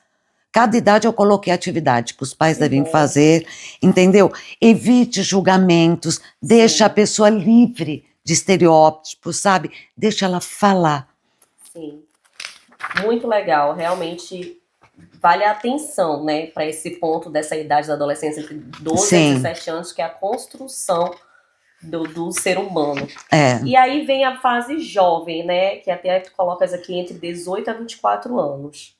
Cada idade eu coloquei atividade que os pais Que devem bom. fazer, entendeu? Evite julgamentos, deixa a Sim. pessoa livre de estereótipos, sabe? Deixa ela falar. Sim. Muito legal, realmente vale a atenção, né, para esse ponto dessa idade da adolescência, entre 12 Sim. a 17 anos, que é a construção do ser humano. É, E aí vem a fase jovem, né, que até tu colocas aqui entre 18 a 24 anos.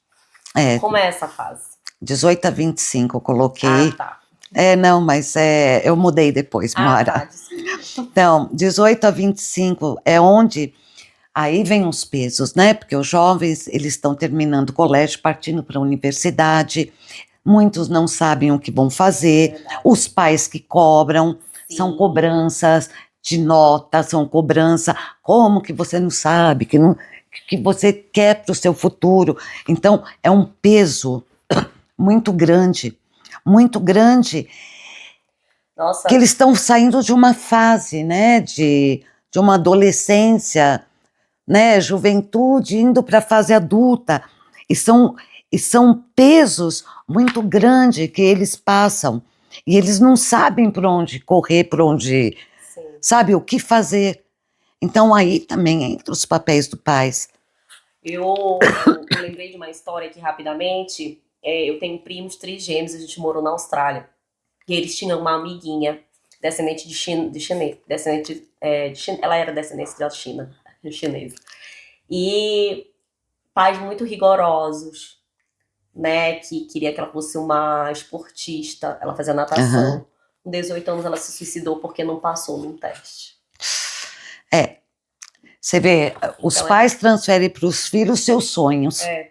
Como é essa fase? 18 a 25 eu coloquei. Ah, tá. Não, mas eu mudei depois, Moara. Tá, desculpa. Então, 18 a 25 é onde aí vem os pesos, né? Porque os jovens, eles estão terminando o colégio, partindo para a universidade, muitos não sabem o que vão fazer, Verdade. os pais que cobram, Sim. são cobranças de nota, são cobrança, como que você não sabe, que você quer para o seu futuro. Então, é um peso muito grande, Nossa, que eles estão saindo de uma fase, né, de uma adolescência, né, juventude indo para a fase adulta, e são pesos muito grandes que eles passam, e eles não sabem por onde correr, por onde, sim. sabe, o que fazer. Então aí também entra os papéis do pais. Eu lembrei de uma história aqui rapidamente. Eu tenho primos trigêmeos, a gente morou na Austrália. E eles tinham uma amiguinha, descendente de chinês, ela era descendente da China, chinesa. E pais muito rigorosos, né, que queria que ela fosse uma esportista, ela fazia natação. Uhum. Com 18 anos ela se suicidou porque não passou num teste. Você vê, os Então, pais transferem para os filhos seus sonhos, É,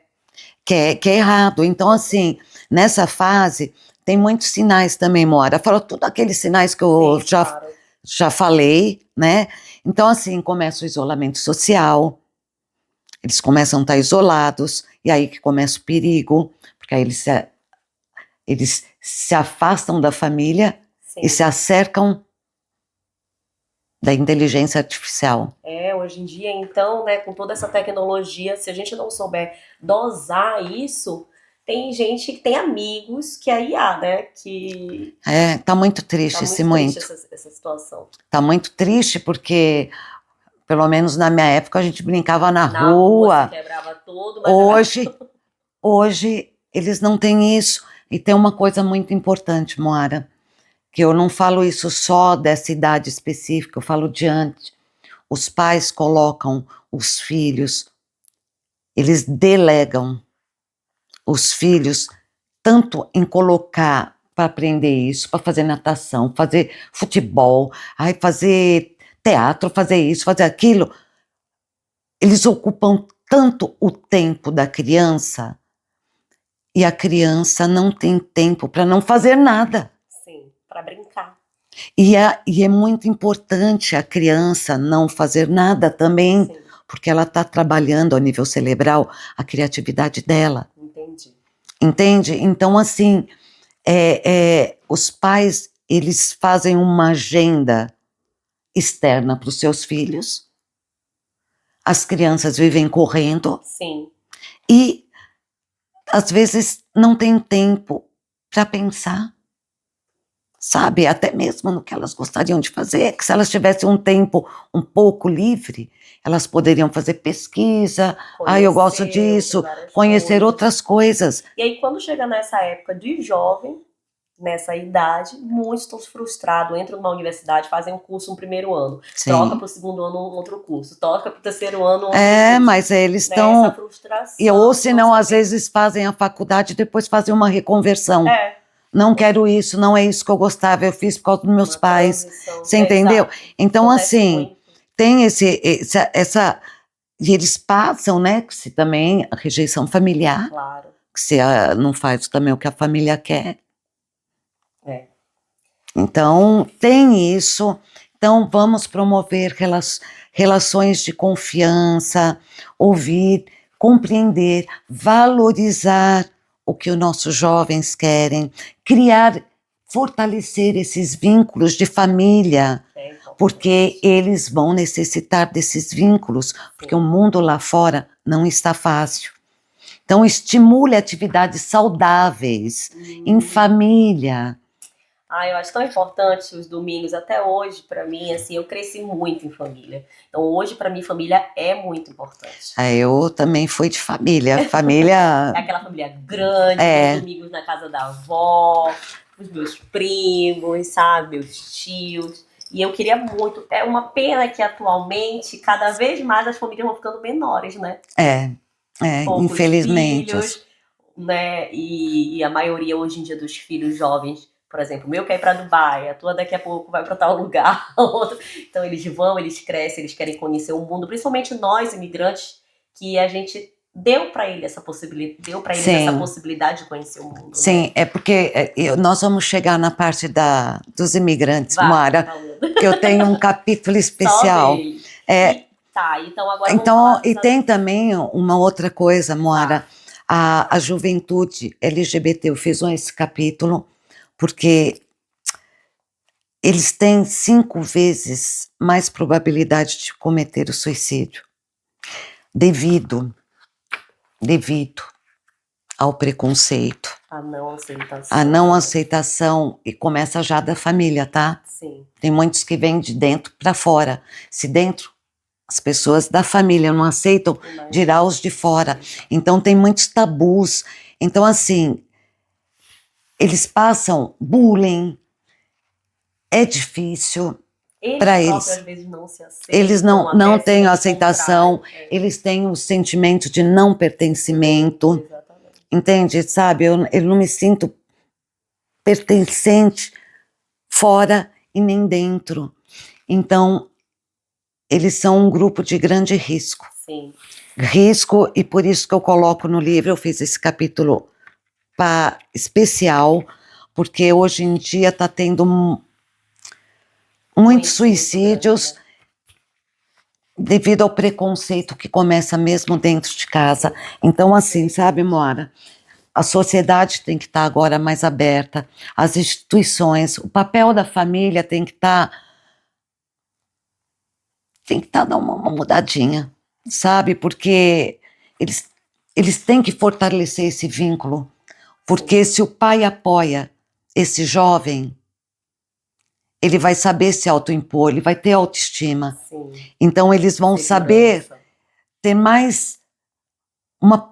que é errado. Então, assim, nessa fase, tem muitos sinais também, Moara. Fala tudo aqueles sinais que eu sim, claro. já falei, né? Então, assim, começa o isolamento social, eles começam a estar isolados, e aí que começa o perigo, porque aí eles se afastam da família Sim. e se acercam da inteligência artificial. Hoje em dia, então, né, com toda essa tecnologia, se a gente não souber dosar isso, tem gente que tem amigos que é IA, né, que Tá muito triste tá esse muito triste momento. essa situação. Tá muito triste porque, pelo menos na minha época, a gente brincava na rua. Se quebrava tudo, mas Hoje eles não têm isso. E tem uma coisa muito importante, Moara, que eu não falo isso só dessa idade específica, eu falo de antes. Os pais colocam os filhos, eles delegam os filhos tanto em colocar para aprender isso, para fazer natação, fazer futebol, fazer teatro, fazer isso, fazer aquilo. Eles ocupam tanto o tempo da criança e a criança não tem tempo para não fazer nada. Sim, para brincar. E é muito importante a criança não fazer nada também, Sim. porque ela está trabalhando a nível cerebral a criatividade dela. Entendi. Entende? Então, assim, os pais, eles fazem uma agenda externa para os seus filhos, as crianças vivem correndo. Sim. E, às vezes, não tem tempo para pensar, sabe? Até mesmo no que elas gostariam de fazer, que se elas tivessem um tempo um pouco livre, elas poderiam fazer pesquisa, eu gosto disso, conhecer outras coisas. E aí, quando chega nessa época de jovem, nessa idade, muitos estão frustrados, entram numa universidade, fazem um curso no primeiro ano, troca para o segundo ano um outro curso, troca para o terceiro ano outro curso. Mas eles estão... Essa frustração. Ou senão, às vezes, fazem a faculdade e depois fazem uma reconversão. Não quero isso, não é isso que eu gostava, eu fiz por causa dos meus pais. Você entendeu? Então, assim, tem essa... E eles passam, né, que se também a rejeição familiar, Claro. que se não faz também o que a família quer. Então, tem isso, Então, vamos promover relações de confiança, ouvir, compreender, valorizar o que os nossos jovens querem, criar, fortalecer esses vínculos de família, porque eles vão necessitar desses vínculos, porque o mundo lá fora não está fácil. Então, estimule atividades saudáveis, em família. Eu acho tão importante os domingos, até hoje, para mim, assim, eu cresci muito em família. Então, hoje, para mim, família é muito importante. Eu também fui de família. É Família. aquela família grande, os domingos na casa da avó, os meus primos, sabe, meus tios. E eu queria muito. É uma pena que atualmente, cada vez mais as famílias vão ficando menores, né? Poucos Infelizmente. filhos, né? E a maioria hoje em dia dos filhos jovens, por exemplo, o meu quer ir para Dubai, a tua daqui a pouco vai para tal lugar, outro. Então eles vão, eles crescem, eles querem conhecer o mundo, principalmente nós imigrantes, que a gente deu para ele essa possibilidade, essa possibilidade de conhecer o mundo. Sim, né? é porque nós vamos chegar na parte dos imigrantes, Moara. Eu tenho um capítulo especial. Só dele. Então agora vamos falar e tem também uma outra coisa, Moara. A juventude LGBT, eu fiz esse capítulo porque eles têm 5 vezes mais probabilidade de cometer o suicídio devido ao preconceito, a não aceitação, e começa já da família, tá? Sim. Tem muitos que vêm de dentro para fora. Se dentro as pessoas da família não aceitam, dirá os de fora. Então tem muitos tabus. Então assim, eles passam bullying, é difícil para eles. Às vezes não se aceitam. Eles não têm aceitação, eles têm o sentimento de não pertencimento. Exatamente. Entende? Sabe, eu não me sinto pertencente fora e nem dentro. Então, eles são um grupo de grande risco. Sim. Risco, e por isso que eu coloco no livro, eu fiz esse capítulo especial, porque hoje em dia está tendo muitos suicídios devido ao preconceito que começa mesmo dentro de casa. Então, assim, sabe, Moara? A sociedade tem que estar agora mais aberta, as instituições, o papel da família tem que estar dando uma mudadinha, sabe? Porque eles têm que fortalecer esse vínculo, porque se o pai apoia esse jovem, ele vai saber se autoimpor, ele vai ter autoestima. Sim. Então eles vão saber ter mais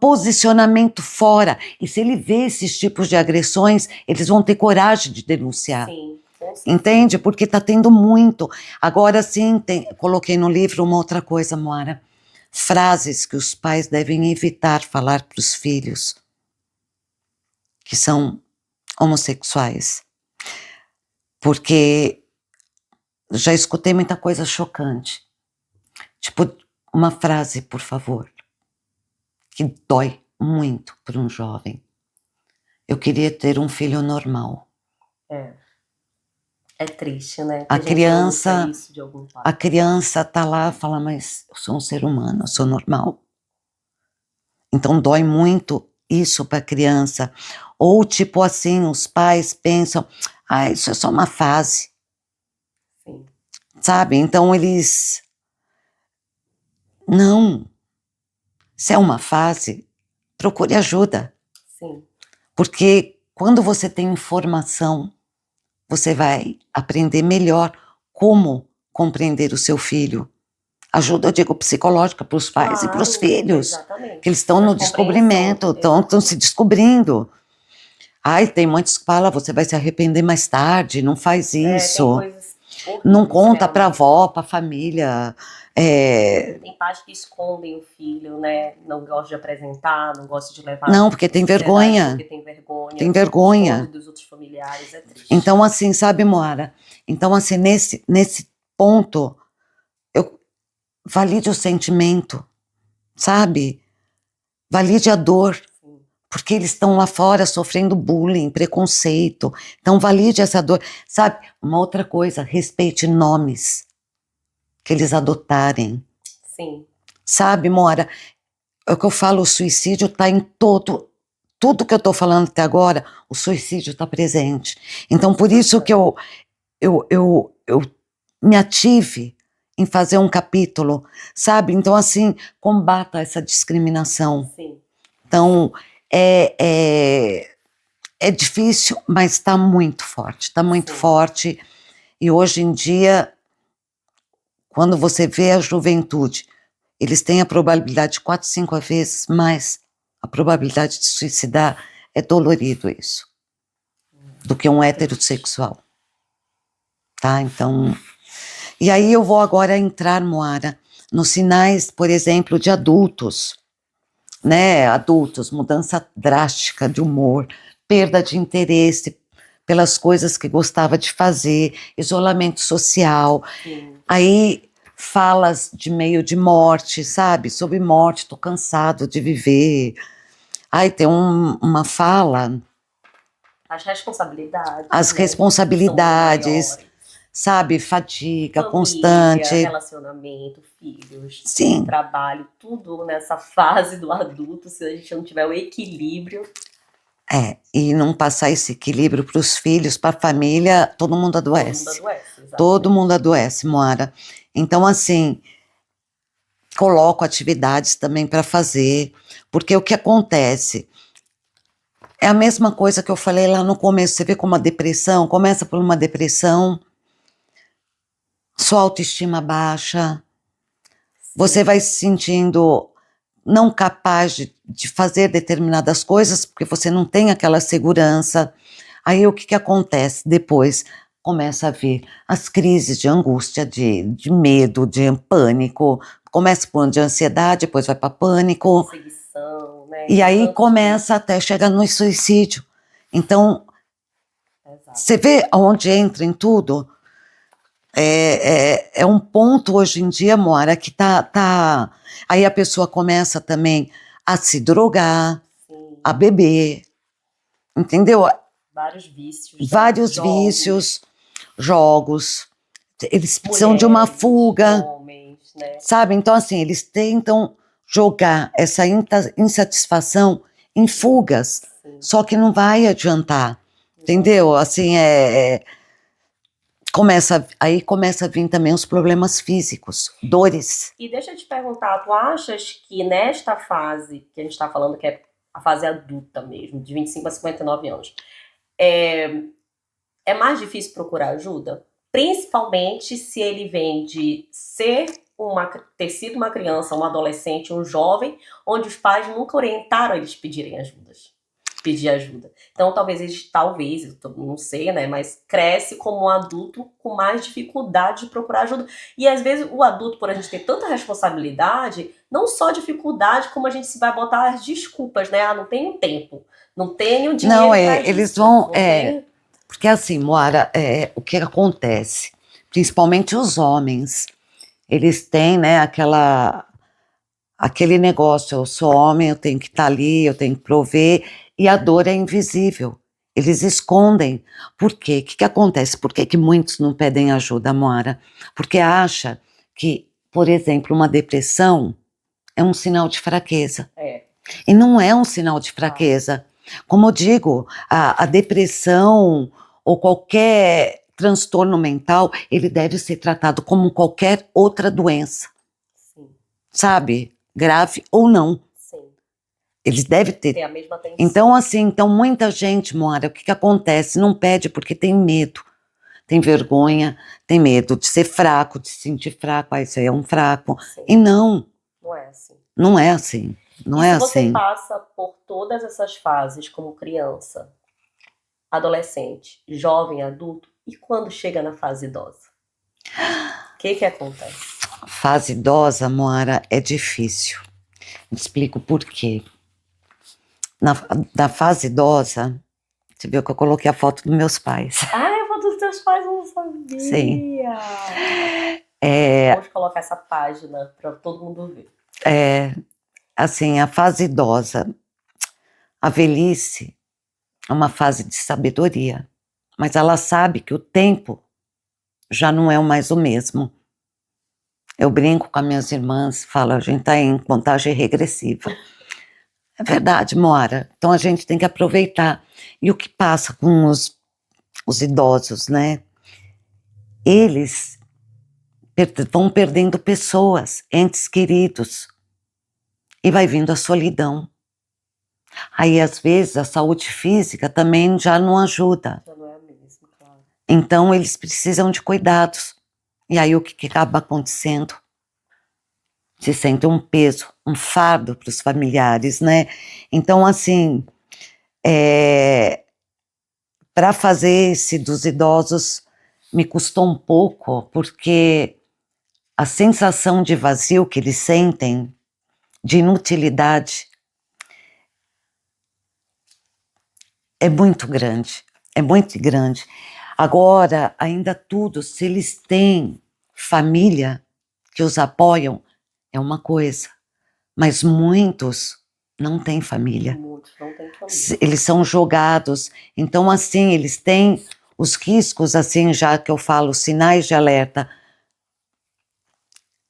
posicionamento fora. E se ele vê esses tipos de agressões, eles vão ter coragem de denunciar. Sim. Entende? Porque está tendo muito. Agora sim, coloquei no livro uma outra coisa, Moara. Frases que os pais devem evitar falar para os filhos que são homossexuais. Porque já escutei muita coisa chocante. Tipo, uma frase, por favor, que dói muito para um jovem. Eu queria ter um filho normal. É triste, né? A criança tá lá e fala, mas eu sou um ser humano, eu sou normal. Então dói muito isso para a criança. Ou tipo assim, os pais pensam, isso é só uma fase. Sim. Sabe? Então eles... Não. Se é uma fase, procure ajuda. Sim. Porque quando você tem informação, você vai aprender melhor como compreender o seu filho. Ajuda, eu digo, psicológica para os pais e para os filhos. Exatamente. Que eles estão no descobrimento, estão se descobrindo. Tem muitos que falam, você vai se arrepender mais tarde, não faz isso. Tem coisas horríveis, não conta para a avó, para a família. Tem pais que escondem o filho, né? Não gosta de apresentar, não gosta de levar. Não, porque tem vergonha. Tem vergonha. Esconde dos outros familiares, é triste. Então, assim, sabe, Moara? Então, assim, nesse ponto, valide o sentimento, sabe? Valide a dor. porque eles estão lá fora sofrendo bullying, preconceito. Então valide essa dor, sabe? Uma outra coisa, respeite nomes que eles adotarem. Sim. Sabe, Mora? É o que eu falo, o suicídio está em tudo que eu estou falando até agora, o suicídio está presente. Então, por isso que eu me ative em fazer um capítulo, sabe? Então, assim, combata essa discriminação. Sim. Então, é difícil, mas está muito forte, está muito forte. E hoje em dia, quando você vê a juventude, eles têm a probabilidade de 4, 5 vezes mais a probabilidade de suicidar. É dolorido isso, do que um heterossexual. Tá? Então, e aí eu vou agora entrar, Moara, nos sinais, por exemplo, de adultos, né? Adultos, mudança drástica de humor, perda de interesse pelas coisas que gostava de fazer, isolamento social. Sim. Aí falas de meio de morte, sabe? Sobre morte, tô cansado de viver. Aí tem uma fala. As responsabilidades. As né, responsabilidades, sabe? Fadiga família, constante. relacionamento, filhos, Sim. trabalho, tudo nessa fase do adulto, se a gente não tiver o equilíbrio. E não passar esse equilíbrio para os filhos, para a família, todo mundo adoece. Todo mundo adoece, Moara. Então, assim, coloco atividades também para fazer, porque o que acontece é a mesma coisa que eu falei lá no começo. Você vê como a depressão começa por uma depressão, sua autoestima baixa, você vai se sentindo não capaz de fazer determinadas coisas, porque você não tem aquela segurança. Aí o que acontece depois? Começa a vir as crises de angústia, de medo, de pânico. Começa por de ansiedade, depois vai para pânico. Perseguição, né? E aí começa até chegar no suicídio. Então, você vê onde entra em tudo? É um ponto hoje em dia, Moara, que tá. Aí a pessoa começa também a se drogar, a beber, entendeu? Vários vícios. Vários vícios, jogos. Eles precisam de uma fuga, homens, né? sabe? Então, assim, eles tentam jogar essa insatisfação em fugas, só que não vai adiantar, entendeu? Assim, aí começa a vir também os problemas físicos, dores. E deixa eu te perguntar, tu achas que nesta fase, que a gente está falando que é a fase adulta mesmo, de 25 a 59 anos, é mais difícil procurar ajuda? Principalmente se ele vem de ter sido uma criança, um adolescente, um jovem, onde os pais nunca orientaram eles pedir ajuda. Então, talvez eu não sei, né, mas cresce como um adulto com mais dificuldade de procurar ajuda. E às vezes o adulto, por a gente ter tanta responsabilidade, não só dificuldade, como a gente se vai botar as desculpas, né? Ah, não tenho tempo, não tenho dinheiro pra isso. Eles vão... Porque assim, Moara, o que acontece? Principalmente os homens, eles têm, né, aquele negócio, eu sou homem, eu tenho que estar ali, eu tenho que prover, e a dor é invisível. Eles escondem. Por quê? O que acontece? Por que muitos não pedem ajuda, Moara? Porque acha que, por exemplo, uma depressão é um sinal de fraqueza. E não é um sinal de fraqueza. Como eu digo, a depressão ou qualquer transtorno mental, ele deve ser tratado como qualquer outra doença. Sim. Sabe? Grave ou não. Sim. Eles devem ter. A mesma atenção. Então, assim, muita gente, Moara, o que acontece? Não pede porque tem medo. Tem vergonha, tem medo de ser fraco, de se sentir fraco. Ah, isso aí é um fraco. Sim. E não. Não é assim. Não é assim. Não é assim. Se você passa por todas essas fases como criança, adolescente, jovem, adulto, e quando chega na fase idosa? O que acontece? Fase idosa, Moara, é difícil. Explico por quê. Na fase idosa, você viu que eu coloquei a foto dos meus pais. Ah, a foto dos teus pais, eu não sabia. Sim. Vamos colocar essa página para todo mundo ver. Assim, a fase idosa, a velhice é uma fase de sabedoria, mas ela sabe que o tempo já não é mais o mesmo. Eu brinco com as minhas irmãs, falo, a gente está em contagem regressiva. É verdade, Moara. Então a gente tem que aproveitar. E o que passa com os idosos, né? Eles vão perdendo pessoas, entes queridos, e vai vindo a solidão. Aí, às vezes, a saúde física também já não ajuda. Já não é a mesma, claro. Então, eles precisam de cuidados. E aí, o que acaba acontecendo? Se sente um peso, um fardo para os familiares, né? Então, assim, para fazer esse dos idosos, me custou um pouco, porque a sensação de vazio que eles sentem, de inutilidade, é muito grande, é muito grande. Agora, ainda tudo, se eles têm família que os apoiam, é uma coisa, mas muitos não têm família. Muitos não têm família. Eles são jogados, então assim, eles têm os riscos, assim, já que eu falo, sinais de alerta,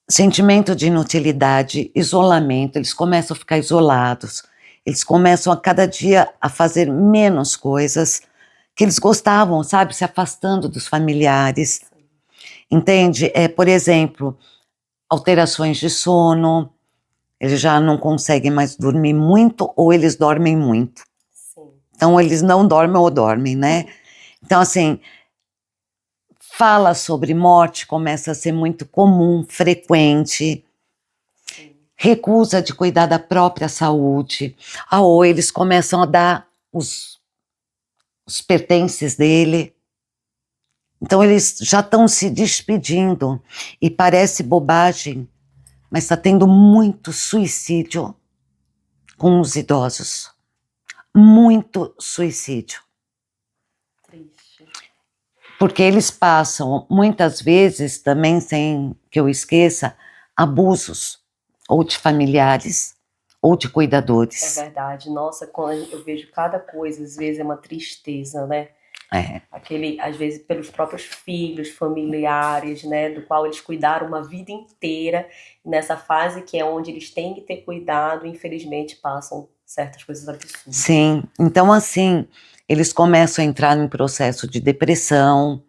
sentimento de inutilidade, isolamento, eles começam a ficar isolados, eles começam a cada dia a fazer menos coisas que eles gostavam, sabe, se afastando dos familiares, entende? Por exemplo, alterações de sono, eles já não conseguem mais dormir muito ou eles dormem muito. Sim. Então eles não dormem ou dormem, né? Então assim, fala sobre morte começa a ser muito comum, frequente, recusa de cuidar da própria saúde, ou eles começam a dar os pertences dele. Então eles já estão se despedindo e parece bobagem, mas está tendo muito suicídio com os idosos, muito suicídio. Triste. Porque eles passam, muitas vezes, também sem que eu esqueça, abusos, ou de familiares, ou de cuidadores. É verdade. Nossa, quando eu vejo cada coisa, às vezes é uma tristeza, né? Às vezes pelos próprios filhos, familiares, né? Do qual eles cuidaram uma vida inteira. Nessa fase que é onde eles têm que ter cuidado, infelizmente passam certas coisas absurdas. Sim, então assim, eles começam a entrar em processo de depressão,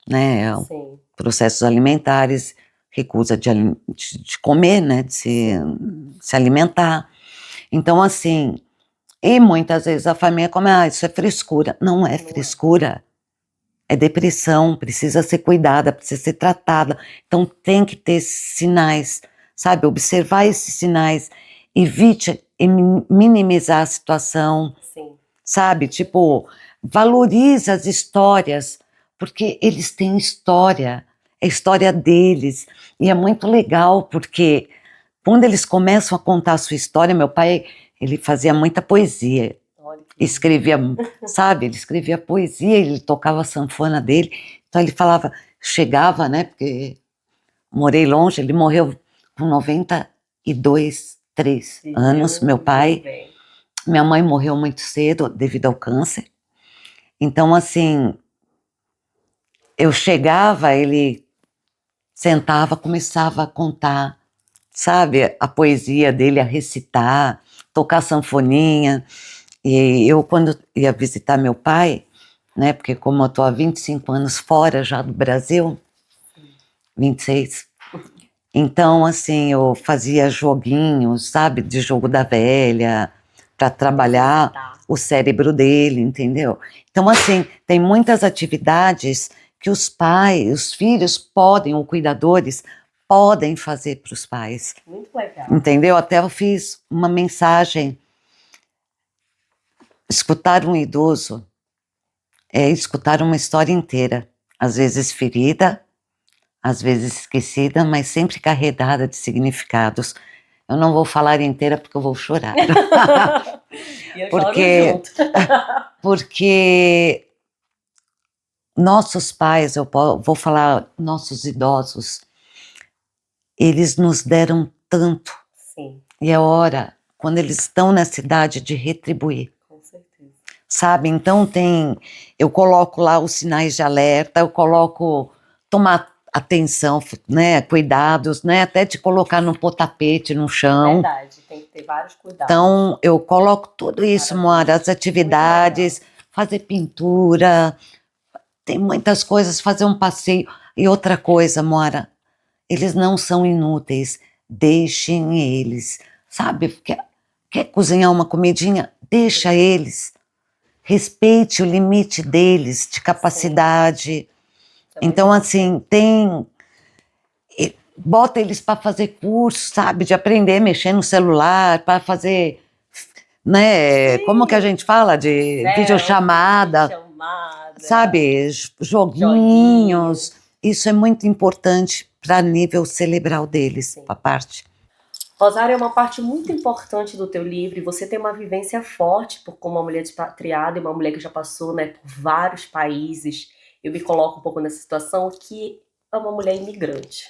né? Sim. Processos alimentares, recusa de comer, né? De se alimentar. Então assim, e muitas vezes a família come, isso é frescura. Não é frescura, é depressão, precisa ser cuidada, precisa ser tratada. Então tem que ter sinais, sabe? Observar esses sinais, evite minimizar a situação. Sim. Sabe? Tipo, valoriza as histórias, porque eles têm história, é a história deles. E é muito legal, porque quando eles começam a contar a sua história, meu pai, ele fazia muita poesia, escrevia, sabe? Ele escrevia poesia, ele tocava a sanfona dele, então ele falava, chegava, né? Porque morei longe, ele morreu com 92, 3 anos, meu pai. Minha mãe morreu muito cedo devido ao câncer. Então, assim, eu chegava, ele sentava, começava a contar, sabe, a poesia dele, a recitar, tocar sanfoninha. E eu, quando ia visitar meu pai, né, porque como eu estou há 25 anos fora já do Brasil, 26, então, assim, eu fazia joguinhos, sabe, de jogo da velha, para trabalhar o cérebro dele, entendeu? Então, assim, tem muitas atividades que os pais, os filhos podem, ou cuidadores, podem fazer para os pais. Muito legal. Entendeu? Até eu fiz uma mensagem. Escutar um idoso é escutar uma história inteira, às vezes ferida, às vezes esquecida, mas sempre carregada de significados. Eu não vou falar inteira porque eu vou chorar. E eu choro junto. Porque nossos pais, eu vou falar nossos idosos, eles nos deram tanto. Sim. E é hora, quando eles estão nessa idade, de retribuir. sabe? Então eu coloco lá os sinais de alerta, eu coloco tomar atenção, né, cuidados, né, até de colocar no potapete no chão. Verdade, tem que ter vários cuidados. Então eu coloco tudo isso, Moara, as atividades, fazer pintura, tem muitas coisas, fazer um passeio. E outra coisa, Moara, eles não são inúteis, deixem eles, sabe? Quer cozinhar uma comidinha? Deixa eles. Respeite o limite deles, de capacidade. Então, assim, bota eles para fazer curso, sabe? De aprender a mexer no celular, para fazer, né? Sim. Como que a gente fala? De videochamada, sabe? Joguinhos. Isso é muito importante para nível cerebral deles, a parte. Rosário, é uma parte muito importante do teu livro e você tem uma vivência forte como uma mulher expatriada e uma mulher que já passou, né, por vários países. Eu me coloco um pouco nessa situação, que é uma mulher imigrante.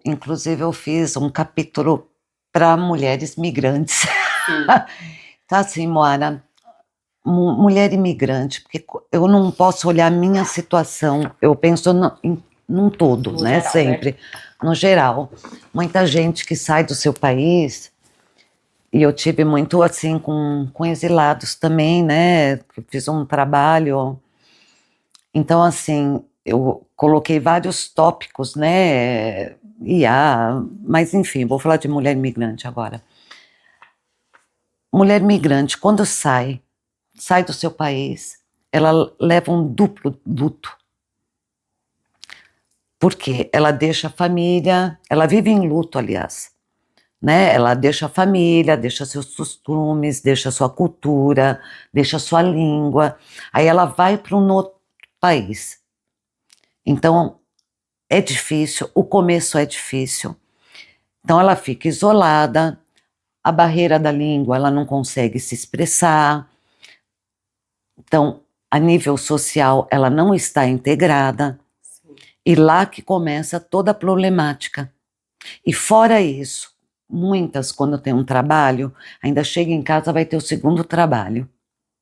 Inclusive, eu fiz um capítulo para mulheres migrantes. Então, assim, Moara, mulher imigrante, porque eu não posso olhar a minha situação, eu penso num todo, no né, geral, sempre, né? No geral. Muita gente que sai do seu país, e eu tive muito, assim, com exilados também, né, eu fiz um trabalho, então, assim, eu coloquei vários tópicos, né, mas enfim, vou falar de mulher imigrante agora. Mulher migrante, quando sai do seu país, ela leva um duplo luto. Porque ela deixa a família, ela vive em luto, aliás, né? Ela deixa a família, deixa seus costumes, deixa sua cultura, deixa sua língua. Aí ela vai para um outro país. Então, é difícil, o começo é difícil. Então, ela fica isolada, a barreira da língua, ela não consegue se expressar. Então, a nível social, ela não está integrada. Sim. E lá que começa toda a problemática. E fora isso, muitas, quando tem um trabalho, ainda chega em casa, vai ter o segundo trabalho.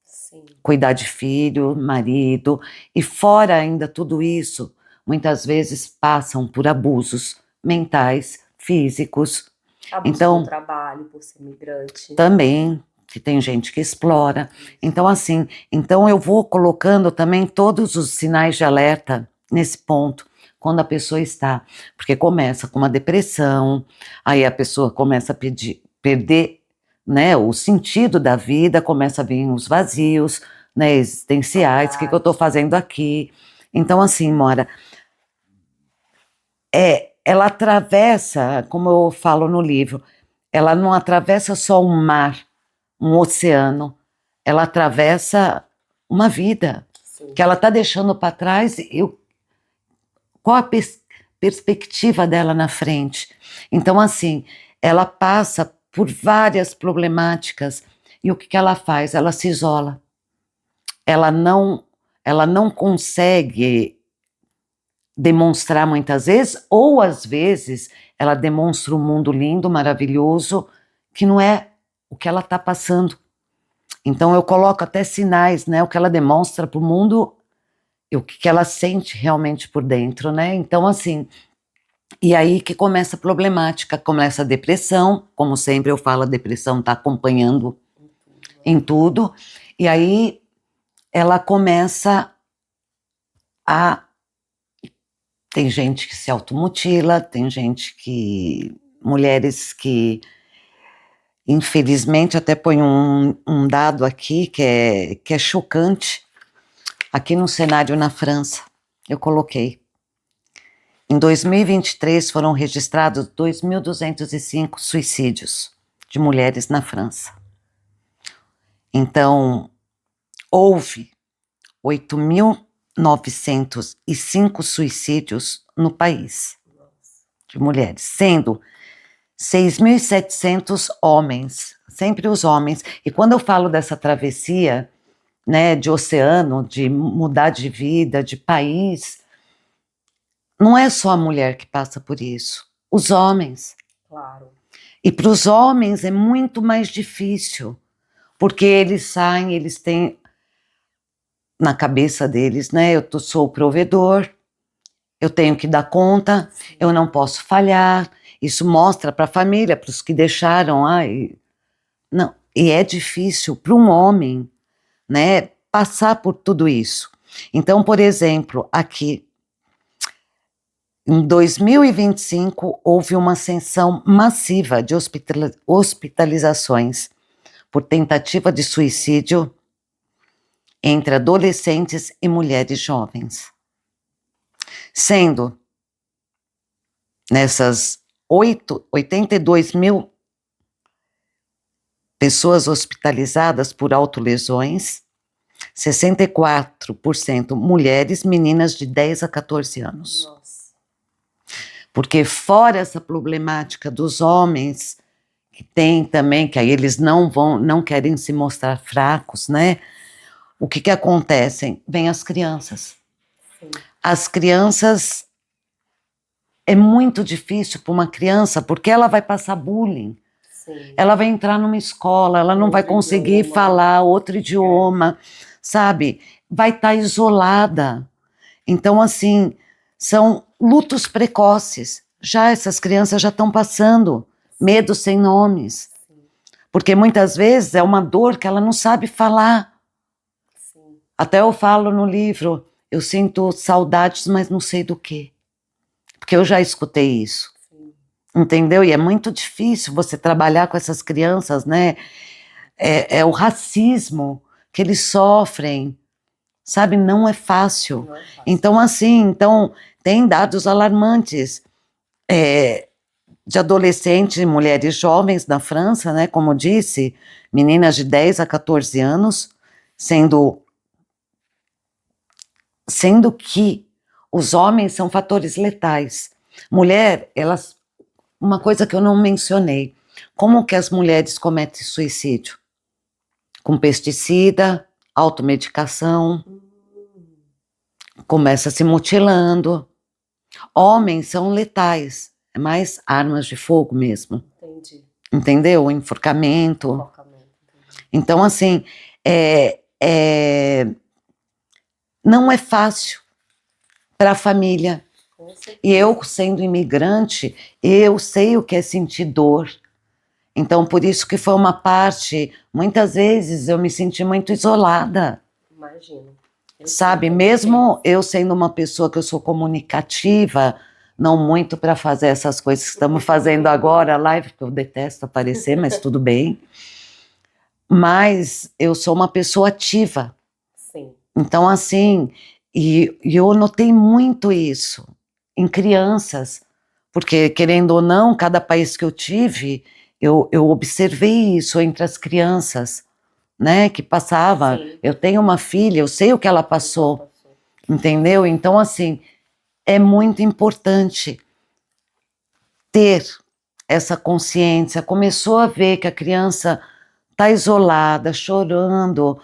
Sim. Cuidar de filho, marido. E fora ainda tudo isso, muitas vezes passam por abusos mentais, físicos. Abuso no trabalho, por ser migrante. Também, que tem gente que explora. Então, assim, eu vou colocando também todos os sinais de alerta nesse ponto, quando a pessoa está. Porque começa com uma depressão, aí a pessoa começa a perder, né, o sentido da vida, começa a vir os vazios, né, existenciais, o que eu estou fazendo aqui. Então, assim, Moara, ela atravessa, como eu falo no livro, ela não atravessa só um mar, um oceano, ela atravessa uma vida. Sim. Que ela está deixando para trás, qual a perspectiva dela na frente. Então, assim, ela passa por várias problemáticas, e o que ela faz? Ela se isola. Ela não consegue demonstrar muitas vezes, ou às vezes ela demonstra um mundo lindo, maravilhoso, que não é o que ela está passando. Então eu coloco até sinais, né, o que ela demonstra para o mundo e o que ela sente realmente por dentro, né? Então, assim, e aí que começa a problemática, começa a depressão, como sempre eu falo, a depressão está acompanhando em tudo, e aí ela começa a... Tem gente que se automutila, tem gente mulheres que, infelizmente, até põe um dado aqui que é chocante. Aqui no cenário na França, eu coloquei. Em 2023 foram registrados 2.205 suicídios de mulheres na França. Então, houve 8.905 suicídios no país de mulheres, sendo 6.700 homens, sempre os homens. E quando eu falo dessa travessia, né, de oceano, de mudar de vida, de país, não é só a mulher que passa por isso, os homens. Claro. E para os homens é muito mais difícil, Porque eles saem, eles têm na cabeça deles, né? Eu sou o provedor, eu tenho que dar conta, eu não posso falhar. Isso mostra para a família, para os que deixaram. Não, e é difícil para um homem, né, passar por tudo isso. Então, por exemplo, aqui, em 2025, houve uma ascensão massiva de hospitalizações por tentativa de suicídio entre adolescentes e mulheres jovens. Sendo nessas 82 mil pessoas hospitalizadas por autolesões, 64% mulheres, meninas de 10 a 14 anos. Nossa. Porque fora essa problemática dos homens, que tem também, que aí eles não querem se mostrar fracos, né? O que acontece? Vem as crianças. Sim. As crianças, é muito difícil para uma criança, porque ela vai passar bullying. Sim. Ela vai entrar numa escola, ela não vai conseguir falar outro idioma, sabe? Vai estar isolada. Então, assim, são lutos precoces. Já essas crianças já estão passando medo sem nomes. Sim. Porque muitas vezes é uma dor que ela não sabe falar. Sim. Até eu falo no livro, eu sinto saudades, mas não sei do quê. Porque eu já escutei isso. Sim. Entendeu? E é muito difícil você trabalhar com essas crianças, né? É o racismo que eles sofrem, sabe? Não é fácil. Não é fácil. Então, assim, tem dados alarmantes de adolescentes e mulheres jovens na França, né? Como disse, meninas de 10 a 14 anos, sendo que os homens são fatores letais. Mulher, uma coisa que eu não mencionei, como que as mulheres cometem suicídio? Com pesticida, automedicação, começa se mutilando. Homens são letais, é mais armas de fogo mesmo. Entendi. Entendeu? Enforcamento. Então, assim, não é fácil para a família. E eu, sendo imigrante, eu sei o que é sentir dor. Então, por isso que foi uma parte, muitas vezes eu me senti muito isolada. Imagino. Sabe, mesmo eu sendo uma pessoa que eu sou comunicativa, não muito para fazer essas coisas que estamos fazendo agora, live, porque eu detesto aparecer, mas tudo bem. Mas eu sou uma pessoa ativa. Sim. Então, assim, e eu notei muito isso em crianças, porque, querendo ou não, cada país que eu tive, eu observei isso entre as crianças, né, que passava. Sim. Eu tenho uma filha, eu sei o que ela passou, entendeu? Então, assim, é muito importante ter essa consciência. Começou a ver que a criança está isolada, chorando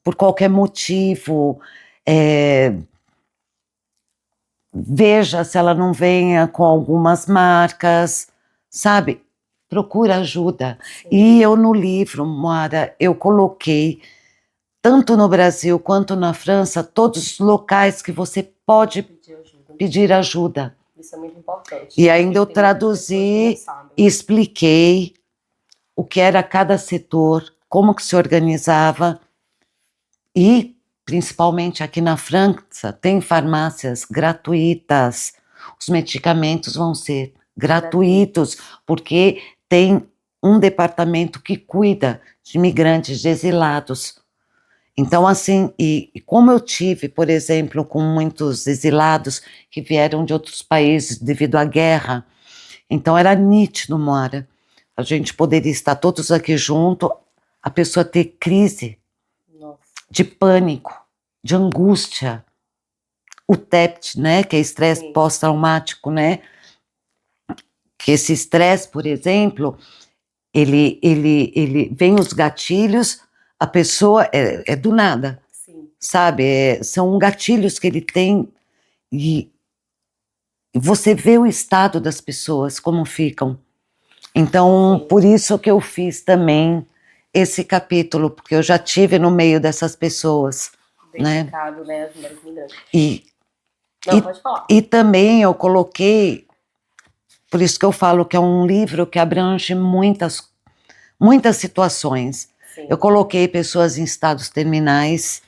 por qualquer motivo, veja se ela não venha com algumas marcas, sabe? Procura ajuda. Sim. E eu no livro, Moara, eu coloquei, tanto no Brasil quanto na França, todos os locais que você pode pedir ajuda. Isso é muito importante. E ainda eu traduzi e expliquei o que era cada setor, como que se organizava e, principalmente aqui na França, tem farmácias gratuitas. Os medicamentos vão ser gratuitos, porque tem um departamento que cuida de imigrantes, de exilados. Então, assim, e como eu tive, por exemplo, com muitos exilados que vieram de outros países devido à guerra, então era nítido, Moara, a gente poderia estar todos aqui juntos, a pessoa ter crise de pânico, de angústia, o TEPT, né, que é estresse pós-traumático, né, que esse estresse, por exemplo, ele vem os gatilhos, a pessoa é do nada, sim, sabe, são gatilhos que ele tem e você vê o estado das pessoas, como ficam. Então, por isso que eu fiz também esse capítulo, porque eu já tive no meio dessas pessoas, dedicado, né, às mulheres migrantes. Pode falar. E também eu coloquei, por isso que eu falo que é um livro que abrange muitas situações. Sim. Eu coloquei pessoas em estados terminais,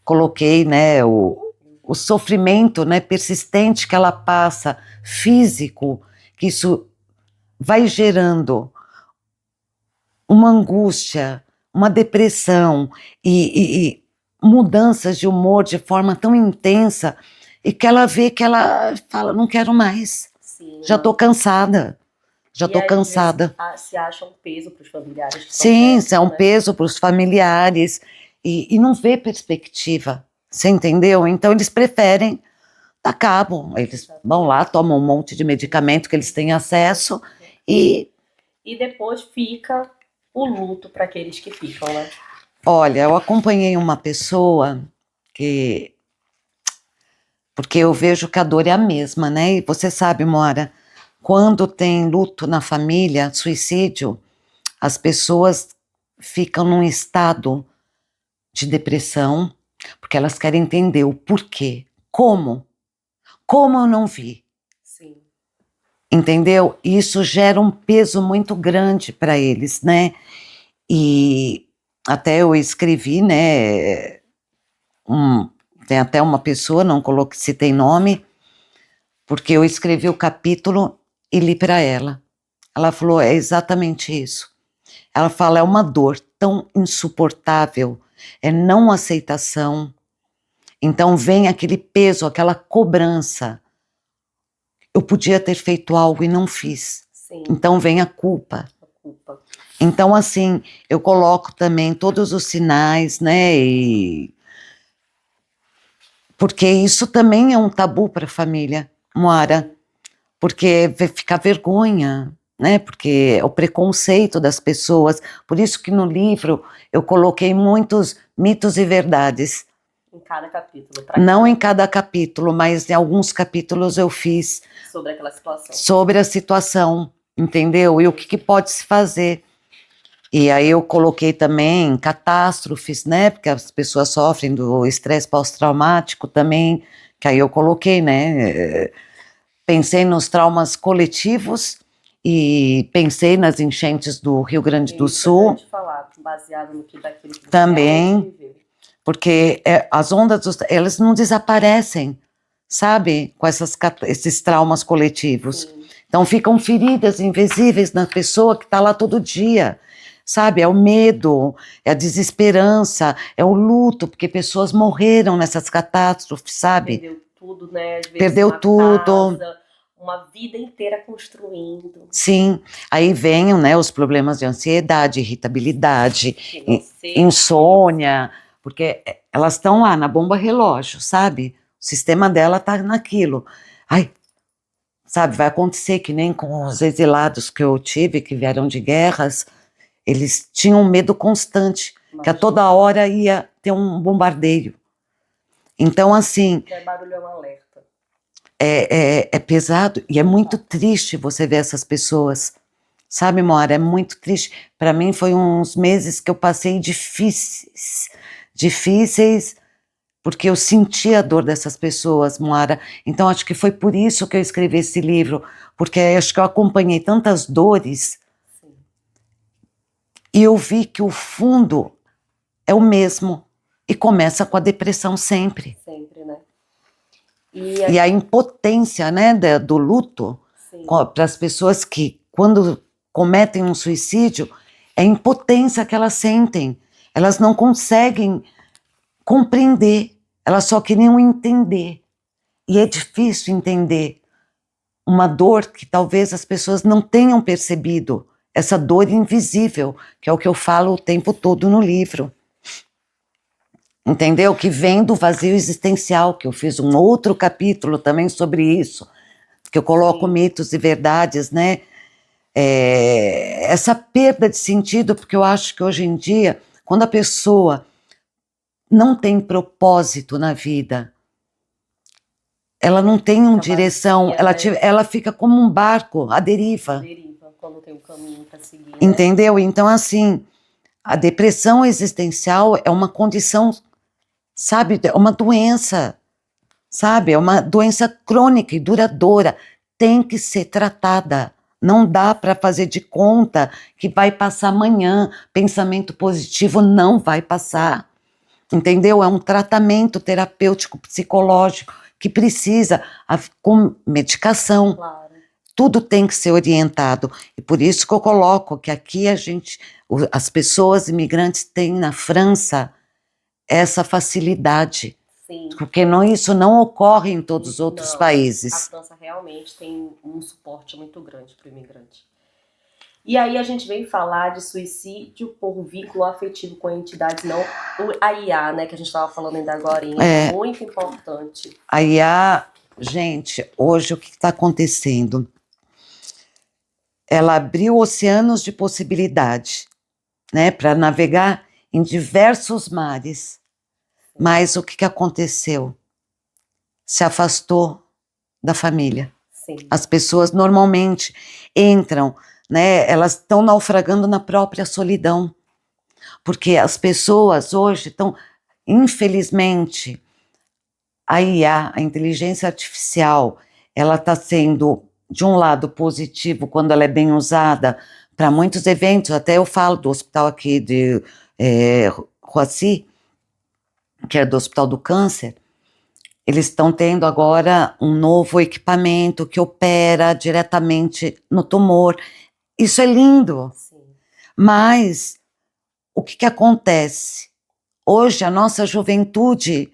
coloquei, né, o sofrimento, né, persistente que ela passa, físico, que isso vai gerando uma angústia, uma depressão e mudanças de humor de forma tão intensa, e que ela vê que ela fala, não quero mais, sim, já estou cansada. Já estou cansada. Se acha um peso para os familiares. Sim, é um peso para os familiares e não vê perspectiva, você entendeu? Então eles preferem dar cabo, eles vão lá, tomam um monte de medicamento que eles têm acesso e depois fica o luto para aqueles que ficam, né? Olha, eu acompanhei uma pessoa porque eu vejo que a dor é a mesma, né? E você sabe, Mora, quando tem luto na família, suicídio, as pessoas ficam num estado de depressão, porque elas querem entender o porquê. Como eu não vi? Sim. Entendeu? E isso gera um peso muito grande para eles, né? E até eu escrevi, né? Tem até uma pessoa, não coloquei, citei nome, porque eu escrevi o capítulo e li para ela. Ela falou, é exatamente isso. Ela fala, é uma dor tão insuportável, é não aceitação. Então vem aquele peso, aquela cobrança. Eu podia ter feito algo e não fiz. Sim. Então vem a culpa. Então, assim, eu coloco também todos os sinais, né? Porque isso também é um tabu para a família, Moara. Porque fica vergonha, né? Porque é o preconceito das pessoas. Por isso que no livro eu coloquei muitos mitos e verdades. Em cada capítulo. Não em cada capítulo, mas em alguns capítulos eu fiz sobre aquela situação. Sobre a situação, entendeu? E o que pode se fazer. E aí eu coloquei também catástrofes, né? Porque as pessoas sofrem do estresse pós-traumático também, que aí eu coloquei, né? Pensei nos traumas coletivos e pensei nas enchentes do Rio Grande do Sul. Isso falar, baseado no que daquilo que também, porque as ondas, elas não desaparecem, sabe? Com esses traumas coletivos. Sim. Então ficam feridas invisíveis na pessoa que está lá todo dia. Sabe, é o medo, é a desesperança, é o luto, porque pessoas morreram nessas catástrofes, sabe? Perdeu tudo, né? Às vezes perdeu tudo. Casa, uma vida inteira construindo. Sim, aí vêm, né, os problemas de ansiedade, irritabilidade, insônia, porque elas estão lá na bomba relógio, sabe? O sistema dela está naquilo. Ai, sabe, vai acontecer que nem com os exilados que eu tive, que vieram de guerras. Eles tinham um medo constante, que a toda hora ia ter um bombardeio. Então, assim... barulho é um alerta. É pesado e é muito triste você ver essas pessoas. Sabe, Moara, é muito triste. Para mim, foi uns meses que eu passei difíceis, porque eu senti a dor dessas pessoas, Moara. Então, acho que foi por isso que eu escrevi esse livro, porque acho que eu acompanhei tantas dores. E eu vi que o fundo é o mesmo. E começa com a depressão sempre. Sempre, né? E a impotência, né, do luto para as pessoas que, quando cometem um suicídio, é a impotência que elas sentem. Elas não conseguem compreender, elas só queriam entender. E é difícil entender uma dor que talvez as pessoas não tenham percebido. Essa dor invisível, que é o que eu falo o tempo todo no livro. Entendeu? Que vem do vazio existencial, que eu fiz um outro capítulo também sobre isso, que eu coloco mitos e verdades, né? Essa perda de sentido, porque eu acho que hoje em dia, quando a pessoa não tem propósito na vida, ela não tem uma direção, ela fica como um barco à deriva. Quando tem um caminho para seguir. Entendeu? Então, assim, A depressão existencial é uma condição, sabe, é uma doença, sabe, é uma doença crônica e duradoura, tem que ser tratada. Não dá para fazer de conta que vai passar amanhã. Pensamento positivo não vai passar, entendeu? É um tratamento terapêutico psicológico que precisa, com medicação. Claro. Tudo tem que ser orientado. E por isso que eu coloco que aqui as pessoas imigrantes têm na França essa facilidade. Sim. Porque isso não ocorre em todos os outros países. A França realmente tem um suporte muito grande para o imigrante. E aí a gente vem falar de suicídio por vínculo afetivo com entidades não... A IA, né, que a gente estava falando ainda agora, é muito importante. A IA, gente, hoje o que está acontecendo? Ela abriu oceanos de possibilidade, né, para navegar em diversos mares. Mas o que aconteceu? Se afastou da família. Sim. As pessoas normalmente entram, né, elas estão naufragando na própria solidão. Porque as pessoas hoje estão, infelizmente, a IA, a inteligência artificial, ela está sendo, de um lado, positivo quando ela é bem usada para muitos eventos. Até eu falo do hospital aqui de Roissy, que é do Hospital do Câncer. Eles estão tendo agora um novo equipamento que opera diretamente no tumor. Isso é lindo. Sim. Mas o que acontece? Hoje a nossa juventude,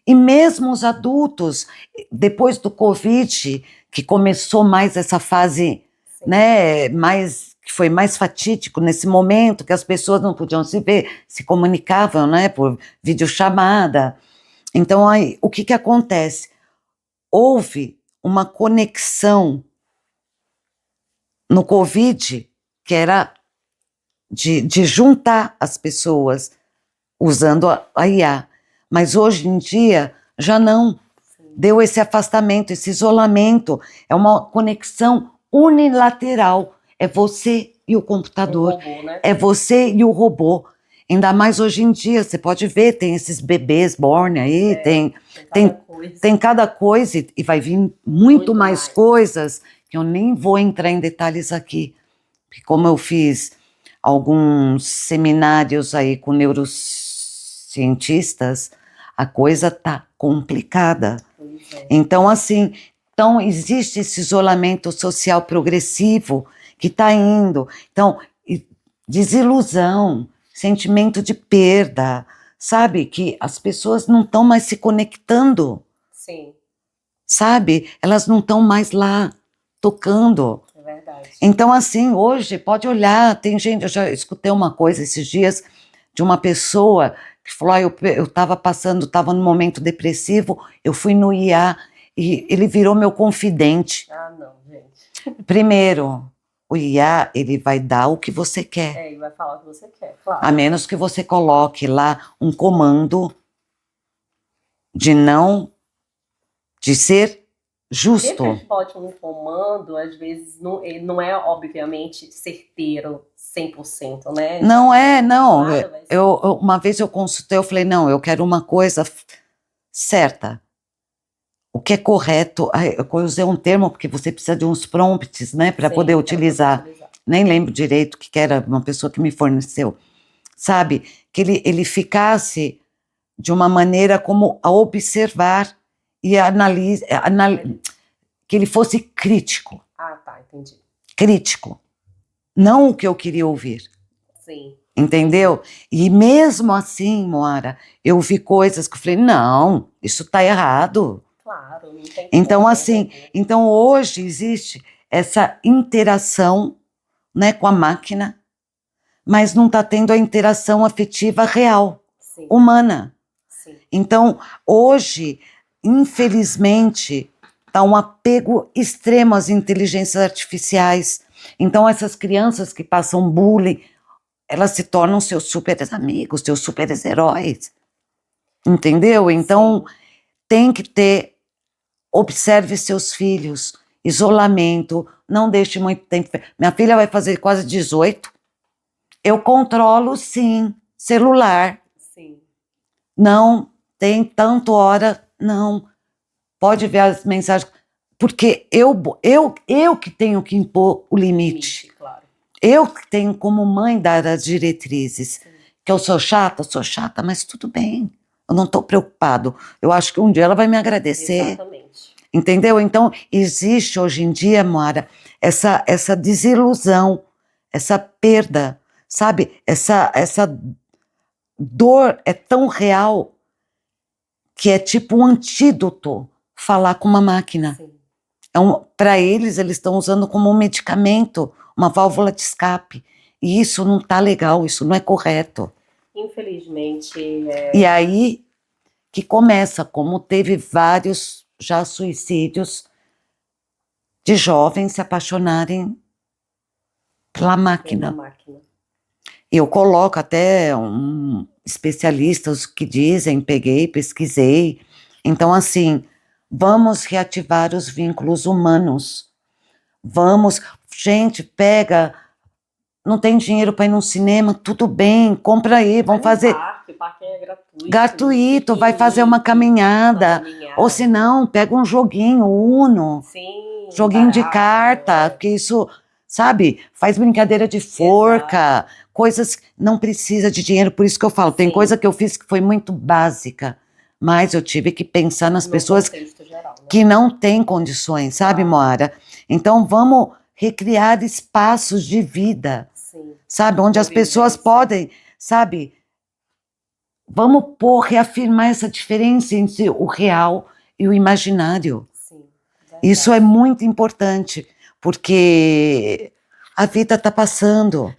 e mesmo os adultos, depois do Covid, que começou mais essa fase, né, que foi mais fatídico nesse momento, que as pessoas não podiam se ver, se comunicavam, né, por videochamada. Então, aí, o que acontece? Houve uma conexão no Covid, que era de juntar as pessoas usando a IA. Mas hoje em dia, já não. Deu esse afastamento, esse isolamento. É uma conexão unilateral. É você e o computador. O robô, né? É você e o robô. Ainda mais hoje em dia, você pode ver, tem esses bebês born aí, tem cada coisa e vai vir muito mais coisas que eu nem vou entrar em detalhes aqui. Porque como eu fiz alguns seminários aí com neurocientistas, a coisa tá complicada. Então, assim, existe esse isolamento social progressivo que está indo. Então, desilusão, sentimento de perda, sabe? Que as pessoas não estão mais se conectando. Sim. Sabe? Elas não estão mais lá, tocando. É verdade. Então, assim, hoje, pode olhar, tem gente, eu já escutei uma coisa esses dias, de uma pessoa que falou, eu estava num momento depressivo, eu fui no IA e ele virou meu confidente. Ah, não, gente. Primeiro, o IA, ele vai dar o que você quer. Ele vai falar o que você quer, claro. A menos que você coloque lá um comando de ser justo. Sempre pode um comando, às vezes, não é, obviamente, certeiro 100%, né? Não é, não. Uma vez eu consultei, eu falei, não, eu quero uma coisa certa. O que é correto, eu usei um termo, porque você precisa de uns prompts, né, para poder utilizar. Nem lembro direito o que era, uma pessoa que me forneceu. Sabe, que ele ficasse de uma maneira como a observar e que ele fosse crítico. Ah, tá, entendi. Crítico. Não o que eu queria ouvir. Sim. Entendeu? E mesmo assim, Moara, eu vi coisas que eu falei, não, isso está errado. Claro, não tem. Então, assim, então hoje existe essa interação, né, com a máquina, mas não está tendo a interação afetiva real, sim, humana. Sim. Então, hoje, infelizmente, está um apego extremo às inteligências artificiais. Então, essas crianças que passam bullying, elas se tornam seus super amigos, seus super heróis. Entendeu? Então, sim, tem que ter. Observe seus filhos, isolamento, não deixe muito tempo. Minha filha vai fazer quase 18, Eu controlo, sim, celular. Sim. Não tem tanto hora, não. Pode ver as mensagens. Porque eu que tenho que impor o limite. Claro. Eu que tenho como mãe dar as diretrizes. Sim. Que eu sou chata, mas tudo bem. Eu não estou preocupado. Eu acho que um dia ela vai me agradecer. Exatamente. Entendeu? Então, existe hoje em dia, Moara, essa desilusão, essa perda, sabe? Essa dor é tão real que é tipo um antídoto falar com uma máquina. Para eles estão usando como um medicamento, uma válvula de escape. E isso não está legal, isso não é correto. Infelizmente. E aí que começa, como teve vários já suicídios de jovens se apaixonarem pela máquina. Eu coloco até especialistas que dizem, peguei, pesquisei. Então, assim, vamos reativar os vínculos humanos. Vamos, gente, pega, não tem dinheiro para ir no cinema, tudo bem, compra aí, vamos fazer. O parque é gratuito. Gratuito, vai fazer uma caminhada. Ou se não, pega um joguinho, Uno. Sim, joguinho de carta, porque isso, sabe, faz brincadeira de forca, exato. Coisas que não precisa de dinheiro, por isso que eu falo, tem coisa que eu fiz que foi muito básica, mas eu tive que pensar nas pessoas geral, né? Que não têm condições, sabe, Moara? Então vamos recriar espaços de vida, sabe, onde as pessoas podem, sabe, vamos reafirmar essa diferença entre o real e o imaginário. Isso é muito importante, porque a vida está passando